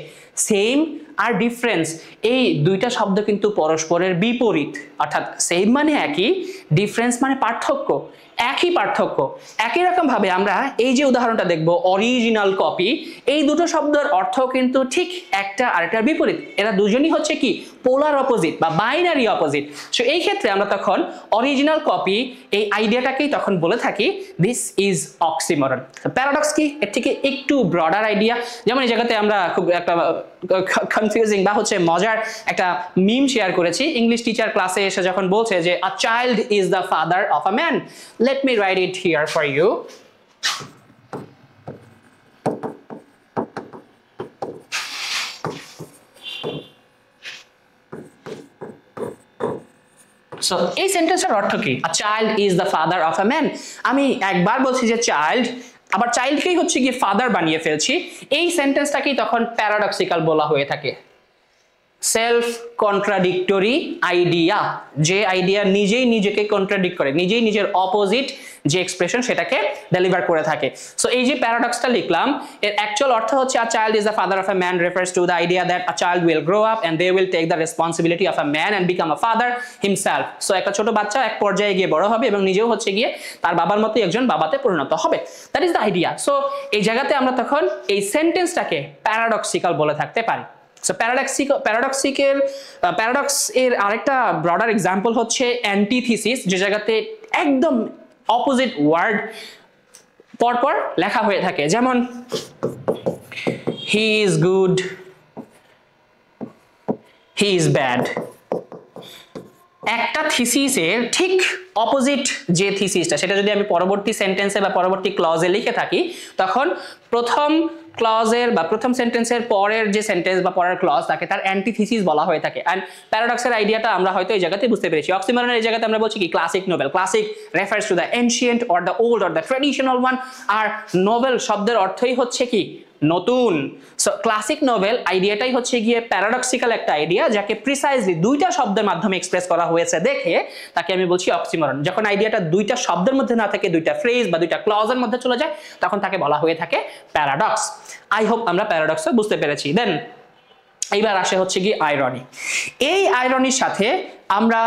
সেম আর ডিফারেন্স এই দুইটা শব্দ কিন্তু পরস্পরের বিপরীত। অর্থাৎ সেম মানে একই, ডিফারেন্স মানে পার্থক্য, একই পার্থক্য। একই রকম ভাবে আমরা এই যে উদাহরণটা দেখব অরিজিনাল কপি, এই দুটো শব্দের অর্থ কিন্তু ঠিক একটা আরেকটার বিপরীত। এরা দুজনই হচ্ছে কি পোলার অপোজিট বা বাইনারি অপোজিট। সো এই ক্ষেত্রে আমরা তখন অরিজিনাল কপি এই আইডিয়াটাকেই তখন বলে থাকি দিস ইজ অক্সিমরন। প্যারাডক্স কি এর থেকে একটু ব্রডার আইডিয়া। যেমন এই জায়গাতে আমরা খুব একটা কনফিউজিং বা হচ্ছে মজার একটা মিম শেয়ার করেছি। ইংলিশ টিচার ক্লাসে এসে যখন বলছে যে আ child is the father of a man, let me write it here for you. So এই সেন্টেন্সের অর্থ কি? A child is the father of a man. আমি একবার বলছি যে চাইল্ড, আবার চাইল্ডকেই হচ্ছে গিয়ে ফাদার বানিয়ে ফেলছি। এই সেন্টেন্সটাকেই তখন প্যারাডক্সিক্যাল বলা হয়ে থাকে। সেলফ কন্ট্রাডিক্টরি আইডিয়া, যে আইডিয়া নিজেই নিজেকে কন্ট্রাডিক্ট করে, নিজেই নিজের অপোজিট যে এক্সপ্রেশন সেটাকে ডেলিভার করে থাকে। সো এই যে প্যারাডক্সটা লিখলাম এর অ্যাকচুয়াল অর্থ হচ্ছে a child is the father of a man refers to the idea that a child will grow up and they will take the responsibility of a man and become a father himself. So একটা ছোট বাচ্চা এক পর্যায়ে গিয়ে বড় হবে এবং নিজেও হচ্ছে গিয়ে তার বাবার মতো একজন বাবাতে পরিণত হবে। That is the idea. So এই জায়গাতে আমরা তখন এই সেন্টেন্সটাকে প্যারাডক্সিক্যাল বলে থাকতে পারি। সো প্যারাডক্স এর আরেকটা ব্রডার এক্সাম্পল হচ্ছে অ্যান্টিথিসিস, যে জায়গাতে একদম অপোজিট ওয়ার্ড পরপর লেখা হয়ে থাকে। যেমন he is good, he is bad. একটা থিসিসের ঠিক অপোজিট যে থিসিসটা সেটা যদি আমি পরবর্তী সেন্টেন্সে বা পরবর্তী ক্লজে লিখে থাকি, তখন প্রথম ক্লজের বা প্রথম সেন্টেন্সের পরের যে সেন্টেন্স বা পরের ক্লজ তাকে তার অ্যান্টিথিসিস বলা হয়ে থাকে। অ্যান্ড প্যারাডক্সের আইডিয়াটা আমরা হয়তো এই জায়গাতে বুঝতে পেরেছি। অক্সিমরনের এই জায়গাতে আমরা বলছি কি classic novel. Classic refers to the ancient or the old or the traditional one, আর নোবেল শব্দের অর্থই হচ্ছে কি নতুন। সো ক্লাসিক নোবেল আইডিয়াটাই হচ্ছে গিয়ে প্যারাডক্সিক্যাল একটা আইডিয়া, যাকে প্রিসাইজলি দুইটা শব্দের মাধ্যমে এক্সপ্রেস করা হয়েছে দেখে তাকে আমি বলছি অক্সিমরন। যখন আইডিয়াটা দুইটা শব্দের মধ্যে না থাকে, দুইটা ফ্রেজ বা দুইটা ক্লজের মধ্যে চলে যায়, তখন তাকে বলা হয়ে থাকে প্যারাডক্স। আই হোপ আমরা প্যারাডক্স বুঝতে পেরেছি। দেন এইবার আসে হচ্ছে কি আইরনি। এই আইরনির সাথে আমরা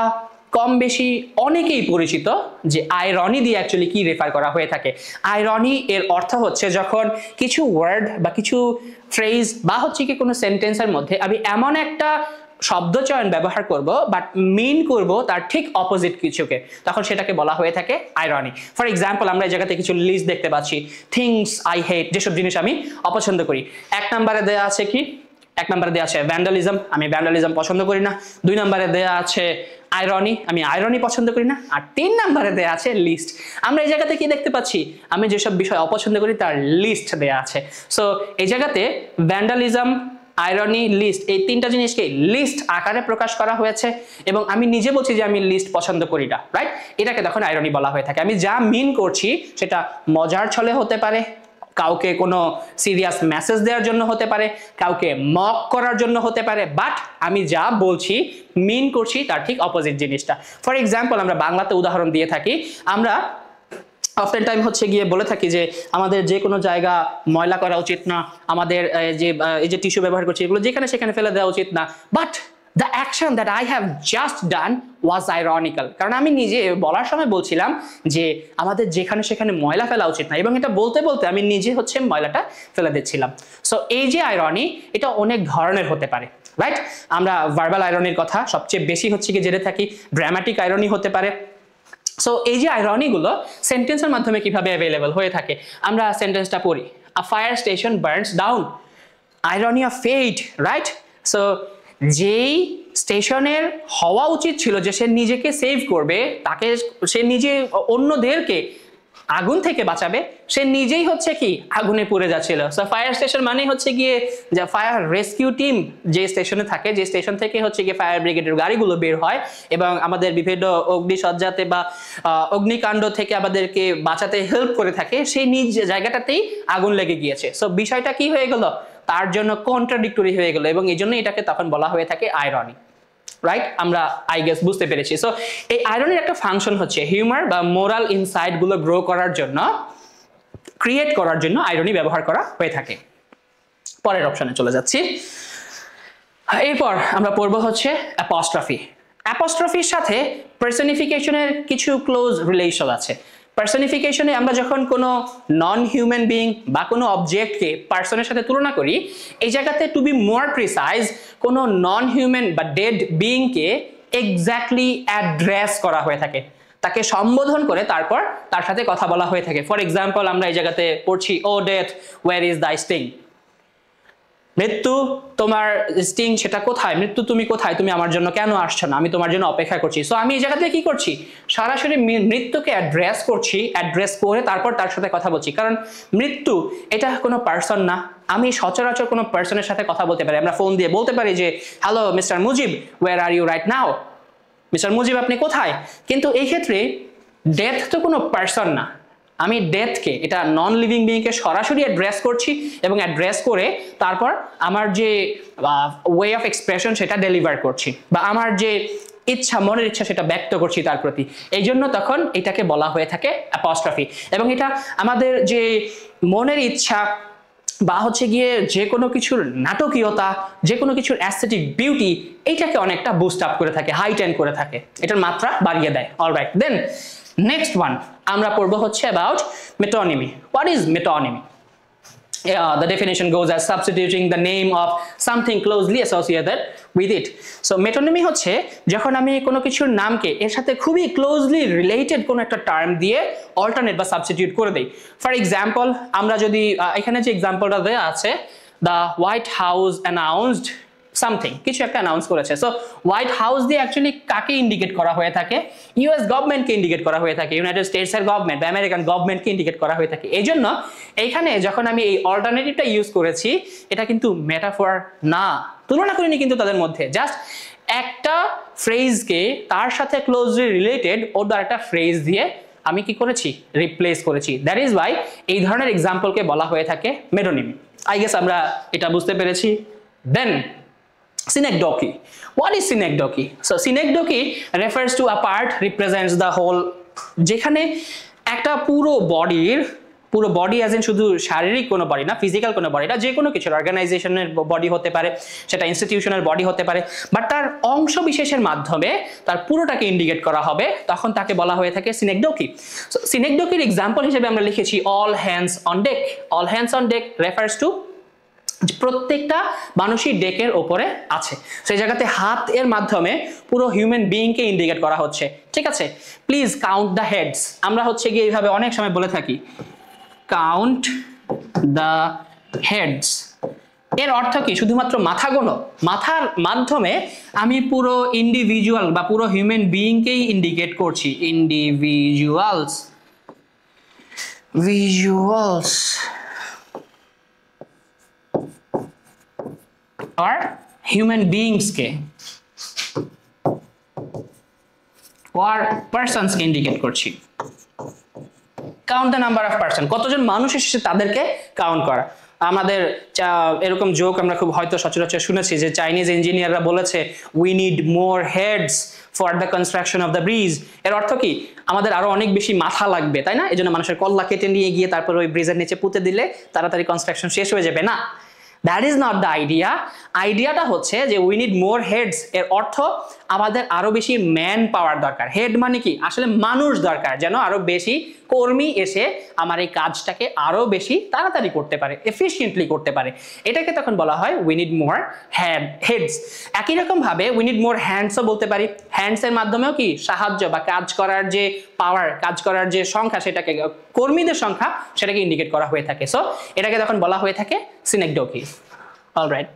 কম বেশি অনেকেই পরিচিত যে আইরনি দিয়ে অ্যাকচুয়ালি কি রেফার করা হয়ে থাকে। আইরনি এর অর্থ হচ্ছে যখন কিছু ওয়ার্ড বা কিছু ফ্রেজ বা হচ্ছে কি কোনো সেন্টেন্সের মধ্যে আমি এমন একটা শব্দ চয়ন ব্যবহার করব বাট মিন করব তার ঠিক অপোজিট কিছুকে, তখন সেটাকে বলা হয়ে থাকে আইরনি। ফর এক্সাম্পল আমরা এই জায়গাতে কিছু লিস্ট দেখতে পাচ্ছি, থিংস আই হেট, যেসব জিনিস আমি অপছন্দ করি। এক নম্বরে দেয়া আছে কি, এক নম্বরে দেয়া আছে ভ্যান্ডালিজম, আমি ভ্যান্ডালিজম পছন্দ করি না। দুই নম্বরে দেয়া আছে আইরনি, আমি আইরনি পছন্দ করি না। আর তিন নম্বরে দেয়া আছে লিস্ট। আমরা এই জায়গাতে কি দেখতে পাচ্ছি, আমি যেসব বিষয় অপছন্দ করি তার লিস্ট দেয়া আছে। সো এই জায়গাতে ভ্যান্ডালিজম, আইরনি, লিস্ট, এই তিনটা জিনিসকে লিস্ট আকারে প্রকাশ করা হয়েছে এবং আমি নিজে বলছি যে আমি লিস্ট পছন্দ করি না, রাইট? এটাকে তখন আইরনি বলা হয়ে থাকে। আমি যা মিন করছি সেটা মজার ছলে হতে পারে, কাউকে কোনো সিরিয়াস মেসেজ দেওয়ার জন্য হতে পারে, কাউকে মক করার জন্য হতে পারে, বাট আমি যা বলছি মিন করছি তার ঠিক অপোজিট জিনিসটা। ফর এক্সাম্পল আমরা বাংলাতে উদাহরণ দিয়ে থাকি, আমরা অফটেন টাইম হচ্ছে গিয়ে বলে থাকি যে আমাদের যে কোনো জায়গা ময়লা করা উচিত না, আমাদের এই যে টিস্যু ব্যবহার করছি এগুলো যেখানে সেখানে ফেলে দেওয়া উচিত না। But the action that I have just done was ironical, কারণ আমি নিজে বলার সময় বলছিলাম যে আমাদের যেখানে সেখানে ময়লা ফেলা উচিত না, এবং এটা বলতে বলতে আমি নিজে হচ্ছে ময়লাটা ফেলে দিচ্ছিলাম। সো এই যে আইরনি এটা অনেক ধরনের হতে পারে, রাইট? আমরা ভার্বাল আইরনির কথা সবচেয়ে বেশি হচ্ছে কি জেনে থাকি, ড্রামাটিক আইরনি হতে পারে। সো এই যে আইরনিগুলো সেন্টেন্সের মাধ্যমে কিভাবে অ্যাভেলেবল হয়ে থাকে, আমরা সেন্টেন্সটা পড়ি, a fire station burns down, irony of fate, right? So যেই স্টেশনের হওয়া উচিত ছিল যে সে নিজেকে সেভ করবে, তাকে সে নিজে অন্যদেরকে আগুন থেকে বাঁচাবে, সে নিজেই হচ্ছে কি আগুনে পুড়ে যাচ্ছিল। সো ফায়ার স্টেশন মানে হচ্ছে গিয়ে যে ফায়ার রেস্কিউ টিম যে স্টেশনে থাকে, যে স্টেশন থেকে হচ্ছে গিয়ে ফায়ার ব্রিগেডের গাড়িগুলো বের হয় এবং আমাদের বিভিন্ন অগ্নিসজ্জাতে বা অগ্নিকাণ্ড থেকে আমাদেরকে বাঁচাতে হেল্প করে থাকে, সেই নিজ জায়গাটাতেই আগুন লেগে গিয়েছে। সো বিষয়টা কি হয়ে গেল, তার জন্য কন্ট্রাডিক্টরি হয়ে গেল এবং এই জন্য এটাকে তখন বলা হয়ে থাকে আইরনি। রাইট? আমরা আই গেস বুঝতে পেরেছি। সো এই আয়রনির একটা ফাংশন হচ্ছে হিউমার বা মোরাল ইনসাইট গুলো গ্রো করার জন্য, ক্রিয়েট করার জন্য আইরনি ব্যবহার করা হয়ে থাকে। পরের অপশনে চলে যাচ্ছি। এরপর আমরা পড়বো হচ্ছে অ্যাপস্ট্রফি। অ্যাপস্ট্রফির সাথে পার্সনিফিকেশনের কিছু ক্লোজ রিলেশন আছে। পার্সনিফিকেশনে আমরা যখন কোনো নন হিউম্যান বিইং বা কোনো অবজেক্টকে পার্সনের সাথে তুলনা করি, এই জায়গাতে টু বি মোর প্রিসাইজ কোনো নন হিউম্যান বা ডেড বিইংকে এক্স্যাক্টলি অ্যাড্রেস করা হয়ে থাকে, তাকে সম্বোধন করে তারপর তার সাথে কথা বলা হয়ে থাকে। ফর এক্সাম্পল আমরা এই জায়গাতে পড়ছি, O death where is the sting, মৃত্যু তোমার স্টিং সেটা কোথায়, মৃত্যু তুমি কোথায়, তুমি আমার জন্য কেন আসছো না, আমি তোমার জন্য অপেক্ষা করছি। সো আমি এই জায়গাতে কি করছি, সরাসরি মৃত্যুকে অ্যাড্রেস করছি, অ্যাড্রেস করে তারপর তার সাথে কথা বলছি। কারণ মৃত্যু এটা কোনো পার্সন না, আমি সচরাচর কোনো পার্সনের সাথে কথা বলতে পারি, আমরা ফোন দিয়ে বলতে পারি যে hello mister Mujib, where are you right now, mister Mujib আপনি কোথায়। কিন্তু এই ক্ষেত্রে ডেথ তো কোনো পার্সন না, আমি ডেথকে, এটা নন লিভিং বিইংকে সরাসরি অ্যাড্রেস করছি এবং অ্যাড্রেস করে তারপর আমার যে ওয়ে অফ এক্সপ্রেশন সেটা ডেলিভার করছি, বা আমার যে ইচ্ছা, মনের ইচ্ছা সেটা ব্যক্ত করছি তার প্রতি। এই জন্য তখন এটাকে বলা হয়ে থাকে অ্যাপস্ট্রফি। এবং এটা আমাদের যে মনের ইচ্ছা বা হচ্ছে গিয়ে যে কোনো কিছুর নাটকীয়তা, যে কোনো কিছুর অ্যাস্থেটিক বিউটি, এইটাকে অনেকটা বুস্ট আপ করে থাকে, হাইটেন করে থাকে, এটার মাত্রা বাড়িয়ে দেয়। অলরাইট, দেন নেক্সট ওয়ান আমরা পড়বো হচ্ছে about metonymy. What is metonymy? The definition goes as substituting the name of something closely associated with it. So metonymy হচ্ছে যখন আমি কোনো কিছুর নামকে এর সাথে খুবই ক্লোজলি রিলেটেড কোনো একটা টার্ম দিয়ে অল্টারনেট বা সাবস্টিটিউট করে দেই। ফর এক্সাম্পল আমরা যদি এখানে যে এক্সাম্পলটা দেওয়া আছে, the white house announced something, কিছু একটা অ্যানাউন্স করেছে। সো হোয়াইট হাউস দিয়ে অ্যাকচুয়ালি কাকে ইন্ডিকেট করা হয়ে থাকে? ইউএস গভর্নমেন্টকে ইন্ডিকেট করা হয়ে থাকে, ইউনাইটেড স্টেটসের গভর্নমেন্ট বা আমেরিকান গভর্নমেন্টকে ইন্ডিকেট করা হয়ে থাকে। এই জন্য এইখানে যখন আমি এই অল্টারনেটিভটা ইউজ করেছি, এটা কিন্তু মেটাফর না, তুলনা করিনি কিন্তু তাদের মধ্যে, জাস্ট একটা ফ্রেজকে তার সাথে ক্লোজলি রিলেটেড ওর দ্বারা একটা ফ্রেজ দিয়ে আমি কি করেছি, রিপ্লেস করেছি। দ্যাট ইজ ওয়াই এই ধরনের এক্সাম্পলকে বলা হয়ে থাকে মেটোনিমি। আই গেস আমরা এটা বুঝতে পেরেছি। দেন synecdoche. What is synecdoche? So synecdoche refers to a part represents the whole, যেখানে একটা পুরো বডি অ্যাজ ইন শুধু শারীরিক কোনো বডি না, ফিজিক্যাল কোনো বডি না, যে কোনো কিছুর অর্গানাইজেশনের বডি হতে পারে, সেটা ইনস্টিটিউশনের বডি হতে পারে, বাট তার অংশ বিশেষের মাধ্যমে তার পুরোটাকে ইন্ডিকেট করা হবে, তখন তাকে বলা হয়ে থাকে synecdoche। সো synecdocheর এক্সাম্পল হিসেবে আমরা লিখেছি all hands on deck. All hands on deck refers to প্রত্যেকটা মানুষই ডেকের ওপরে আছে, সেই জায়গাতে হাত এর মাধ্যমে পুরো হিউম্যান বিইংকে ইন্ডিকেট করা হচ্ছে। ঠিক আছে, প্লিজ কাউন্ট দ্য হেডস, আমরা হচ্ছে গিয়ে এইভাবে অনেক সময় বলে থাকি, কাউন্ট দ্য হেডস। এর অর্থ কি? শুধুমাত্র মাথা গোনো? মাথার মাধ্যমে আমি পুরো ইন্ডিভিজুয়াল বা পুরো হিউম্যান বিইংকেই ইন্ডিকেট করছি। ভিজুয়ালস or human beings কে or persons কে ইন্ডিকেট করছি। Count the number of person, কতজন মানুষ এসেছে তাদেরকে কাউন্ট করা। আমাদের এরকম জোক আমরা খুব হয়তো সচরাচর শুনেছি যে চাইনিজ ইঞ্জিনিয়াররা বলেছে we need more heads for the construction of the bridge. এর অর্থ কি? আমাদের আরো অনেক বেশি মাথা লাগবে, তাই না? এই জন্য মানুষের কল্লা কেটে নিয়ে গিয়ে তারপর ওই ব্রিজের নিচে পুঁতে দিলে তাড়াতাড়ি কনস্ট্রাকশন শেষ হয়ে যাবে না। That is not the idea. আইডিয়াটা হচ্ছে যে উই নিড মোর হেডস, এর অর্থ আমাদের আরো বেশি ম্যান পাওয়ার দরকার। হেড মানে কি? আসলে মানুষ দরকার, যেন আরো বেশি কর্মী এসে আমার এই কাজটাকে আরো বেশি তাড়াতাড়ি করতে পারে, এফিশিয়েন্টলি করতে পারে। এটাকে তখন বলা হয় উই নিড মোর হেডস। একই রকম ভাবে উই নিড মোর হ্যান্ডসও বলতে পারি। হ্যান্ডস এর মাধ্যমেও কি সাহায্য বা কাজ করার যে পাওয়ার, কাজ করার যে সংখ্যা, সেটাকে কর্মীদের সংখ্যা সেটাকে ইন্ডিকেট করা হয়ে থাকে। সো এটাকে তখন বলা হয়ে থাকে synecdoche। অলরাইট,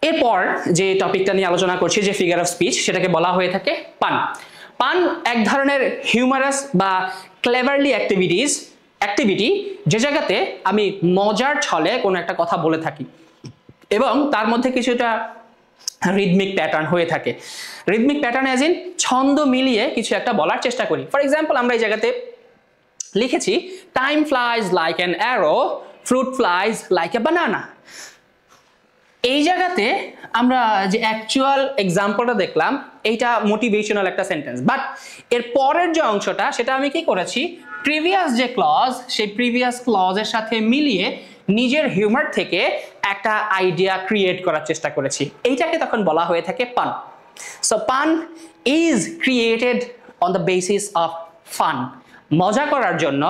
এরপর যে টপিকটা নিয়ে আলোচনা করছি, যে ফিগার অফ স্পিচ, সেটাকে বলা হয়ে থাকে পান। পান এক ধরনের হিউমারাস বা ক্লেভারলি অ্যাক্টিভিটি, যে জায়গাতে আমি মজার ছলে কোনো একটা কথা বলে থাকি এবং তার মধ্যে কিছুটা রিদমিক প্যাটার্ন হয়ে থাকে। রিদমিক প্যাটার্ন অ্যাজ ইন ছন্দ মিলিয়ে কিছু একটা বলার চেষ্টা করি। ফর এক্সাম্পল আমরা এই জায়গাতে লিখেছি time flies like an arrow, fruit flies like a banana. এই জায়গাতে আমরা যে অ্যাকচুয়াল এক্সাম্পলটা দেখলাম এইটা মোটিভেশনাল একটা সেন্টেন্স, বাট এর পরের যে অংশটা সেটা আমি কি করেছি, প্রিভিয়াস যে ক্লজ সেই প্রিভিয়াস ক্লজের সাথে মিলিয়ে নিজের হিউমার থেকে একটা আইডিয়া ক্রিয়েট করার চেষ্টা করেছি। এইটাকে তখন বলা হয়ে থাকে পান। সো পান is created on the basis of fun. মজা করার জন্য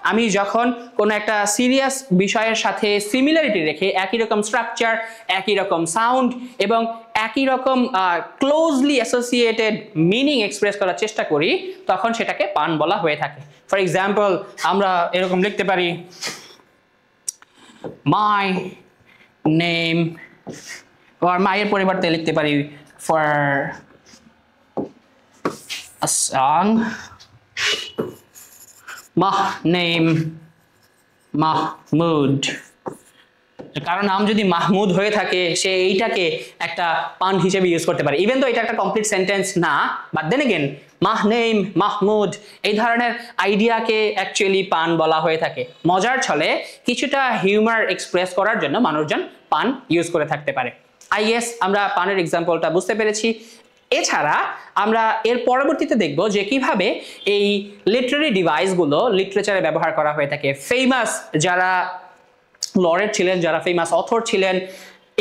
আমি যখন কোনো একটা সিরিয়াস বিষয়ের সাথে সিমিলারিটি রেখে একই রকম স্ট্রাকচার, একই রকম সাউন্ড এবং একই রকম ক্লোজলি অ্যাসোসিয়েটেড মিনিং এক্সপ্রেস করার চেষ্টা করি, তখন সেটাকে পান বলা হয়ে থাকে। ফর এক্সাম্পল আমরা এরকম লিখতে পারি, মাই নেম, আর মায়ের পরিবর্তে লিখতে পারি for a song, my name Mahmood। কারণ নাম যদি মাহমুদ হয়ে থাকে সে এইটাকে একটা পান হিসেবে ইউজ করতে পারে, ইভেন তো এটা একটা কমপ্লিট সেন্টেন্স না, বাট দেন এগেন মাহ নেম মাহমুদ এই ধরনের আইডিয়াকে অ্যাকচুয়ালি পান বলা হয়ে থাকে। মজার ছলে কিছুটা হিউমার এক্সপ্রেস করার জন্য মানুষজন পান ইউজ করে থাকতে পারে। আই গেস আমরা পানের এক্সাম্পলটা বুঝতে পেরেছি। এছাড়া আমরা এর পরবর্তীতে দেখব যে কিভাবে এই লিটারারি ডিভাইসগুলো লিটারেচারে ব্যবহার করা হয়ে থাকে। ফেমাস যারা লরেট ছিলেন, যারা ফেমাস অথর ছিলেন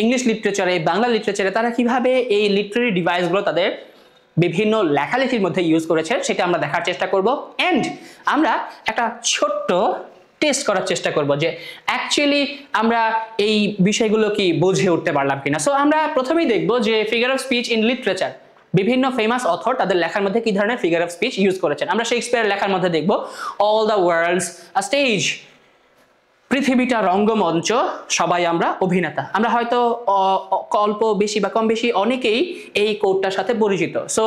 ইংলিশ লিটারেচারে, বাংলা লিটারেচারে, তারা কিভাবে এই লিটারারি ডিভাইসগুলো তাদের বিভিন্ন লেখালেখির মধ্যে ইউজ করেছেন সেটা আমরা দেখার চেষ্টা করব। এন্ড আমরা একটা ছোট্ট টেস্ট করার চেষ্টা করব যে অ্যাকচুয়ালি আমরা এই বিষয়গুলো কি বুঝে উঠতে পারলাম কিনা। সো আমরা প্রথমেই দেখব যে figure of speech in literature, বিভিন্ন ফেমাস অথর তাদের লেখার মধ্যে কি ধরনের ফিগার অফ স্পিচ ইউজ করেছেন। আমরা শেক্সপিয়ারের লেখার মধ্যে দেখব all the world's a stage, পৃথিবীটা রঙ্গমঞ্চ, সবাই আমরা অভিনেতা। আমরা হয়তো অল্প বেশি বা কম বেশি অনেকেই এই কোডটার সাথে পরিচিত। সো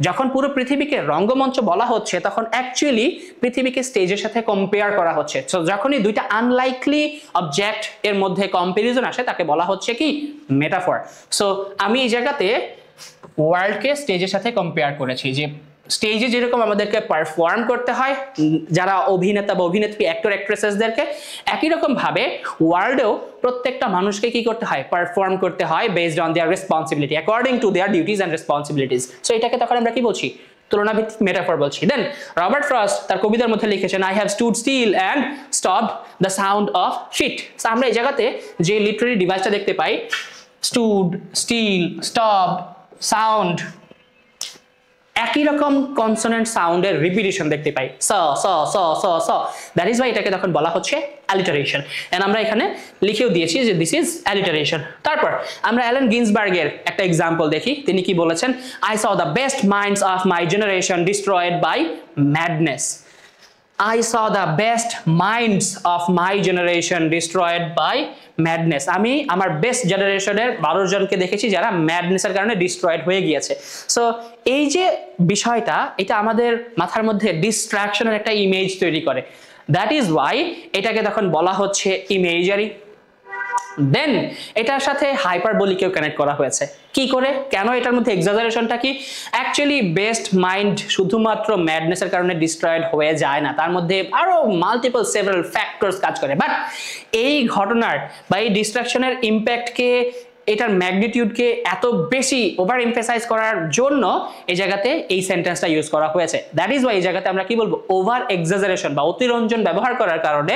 যখন পুরো পৃথিবীকে রঙ্গমঞ্চ বলা হচ্ছে তখন অ্যাকচুয়ালি পৃথিবীকে স্টেজের সাথে কম্পেয়ার করা হচ্ছে। সো যখনই দুইটা আনলাইকলি অবজেক্ট এর মধ্যে কম্পারিজন আসে তাকে বলা হচ্ছে কি মেটাফর। সো আমি এই জায়গাতে ওয়ার্ল্ডকে স্টেজের সাথে কম্পেয়ার করেছি, যে স্টেজে যেরকম আমাদেরকে পারফর্ম করতে হয় যারা অভিনেতা বা অভিনেত্রী অ্যাক্টর অ্যাক্ট্রেসেসদেরকে, একই রকম ভাবে ওয়ার্ল্ডেও প্রত্যেকটা মানুষকে কি করতে হয়, পারফর্ম করতে হয় based on their responsibility, according to their duties and responsibilities. So এটাকে তখন আমরা কি বলছি, তুলনাভিত্তিক মেটাফর বলছি। দেন রবার্ট ফ্রস্ট তার কবিতার মধ্যে লিখেছেন I have stood still and stopped the sound of feet. So আমরা এই জায়গাতে যে লিটারারি ডিভাইসটা দেখতে পাই, স্টুড, স্টিল, স্টপ, সাউন্ড, একই রকম কনসোনেন্ট সাউন্ডের রিপিটিশন দেখতে পাই, স স স স স। দ্যাট ইজ ওয়াই এটাকে তখন বলা হচ্ছে অ্যালিটারেশন। এন্ড আমরা এখানে লিখেও দিয়েছি যে দিস ইজ অ্যালিটারেশন। তারপর আমরা অ্যালেন গিন্সবার্গের একটা এক্সাম্পল দেখি, তিনি কি বলেছেন, I saw the best minds of my generation destroyed by madness. I saw the best minds of my generation destroyed by madness. আমি আমার বেস্ট জেনারেশনের 12 জনকে দেখেছি যারা ম্যাডনেসের কারণে ডিস্ট্রয়েড হয়ে গিয়েছে। সো এই যে বিষয়টা, এটা আমাদের মাথার মধ্যে ডিস্ট্রাকশনের একটা ইমেজ তৈরি করে। দ্যাট ইজ ওয়াই এটাকে তখন বলা হচ্ছে ইমেজারি। দেন এটার সাথে হাইপারবোলিকেও কানেক্ট করা হয়েছে। কি করে, কেন এটার মধ্যে এক্সাজারেশনটা কি? অ্যাকচুয়ালি বেস্ট মাইন্ড শুধুমাত্র ম্যাডনেসের কারণে ডিস্ট্রয়েড হয়ে যায় না, তার মধ্যে আরো মাল্টিপল সেভারাল ফ্যাক্টরস কাজ করে। বাট এই ঘটনার বা এই ডিস্ট্রাকশনের ইম্প্যাক্টকে, এটার ম্যাগনিটিউডকে এত বেশি ওভার এমফেসাইজ করার জন্য এই জায়গাতে এই সেন্টেন্সটা ইউজ করা হয়েছে। দ্যাট ইজ ওয়াই এই জায়গাতে আমরা কি বলবো, ওভার এক্সাজারেশন বা অতিরঞ্জন ব্যবহার করার কারণে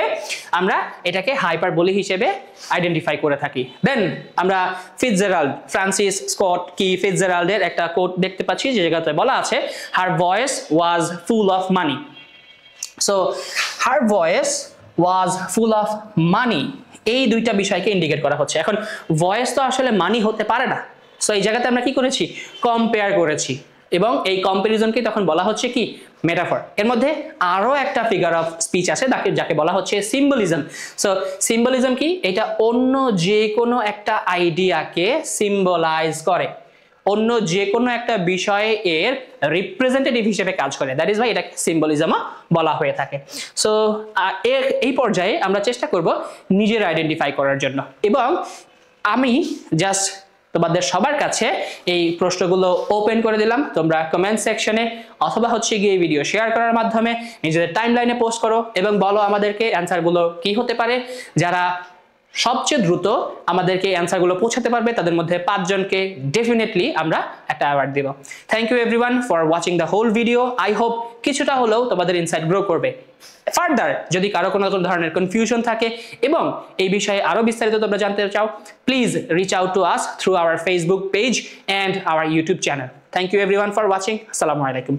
আমরা এটাকে হাইপারবোলি হিসেবে আইডেন্টিফাই করে থাকি। দেন আমরা ফিটজেরাল্ড, ফ্রান্সিস স্কট কি ফিটজেরাল্ডের একটা কোট দেখতে পাচ্ছি যে জায়গাতে বলা আছে her voice was full of money. So her voice was full of money, এই দুইটা বিষয়কে ইন্ডিকেট করা হচ্ছে। এখন ভয়েস তো আসলে মানি হতে পারে না, সো এই জায়গাতে আমরা কি করেছি, কম্পেয়ার করেছি, এবং এই কম্পারিজনকে তখন বলা হচ্ছে কি মেটাফর। এর মধ্যে আরো একটা ফিগার অফ স্পিচ আছে যাকে বলা হচ্ছে সিম্বলিজম। সো সিম্বলিজম কি, এটা অন্য যে কোনো একটা আইডিয়াকে সিম্বলাইজ করে, অন্য যে কোনো একটা বিষয়ে এর রিপ্রেজেন্টেটিভ হিসেবে কাজ করে। দ্যাট ইজ ওয়াই এটাকে সিম্বলিজমও বলা হয়ে থাকে। সো এই পর্যায়ে আমরা চেষ্টা করব নিজের আইডেন্টিফাই করার জন্য, এবং আমি জাস্ট তোমাদের সবার কাছে এই প্রশ্নগুলো ওপেন করে দিলাম। তোমরা কমেন্ট সেকশনে অথবা হচ্ছে গিয়ে ভিডিও শেয়ার করার মাধ্যমে নিজেদের টাইমলাইনে পোস্ট করো এবং বলো আমাদেরকে অ্যান্সারগুলো কি হতে পারে। যারা সবচেয়ে দ্রুত আমাদেরকে অ্যান্সারগুলো পৌঁছাতে পারবে তাদের মধ্যে 5 জনকে ডেফিনেটলি আমরা একটা অ্যাওয়ার্ড দেব। Thank you everyone for watching the whole video. I hope কিছুটা হলেও তোমাদের ইনসাইট গ্রো করবে। ফার্দার যদি কারো কোনো ধরনের কনফিউশন থাকে এবং এই বিষয়ে আরো বিস্তারিত তোমরা জানতে চাও, please reach out to us through our Facebook page and our YouTube channel. Thank you everyone for watching. আসসালামু আলাইকুম।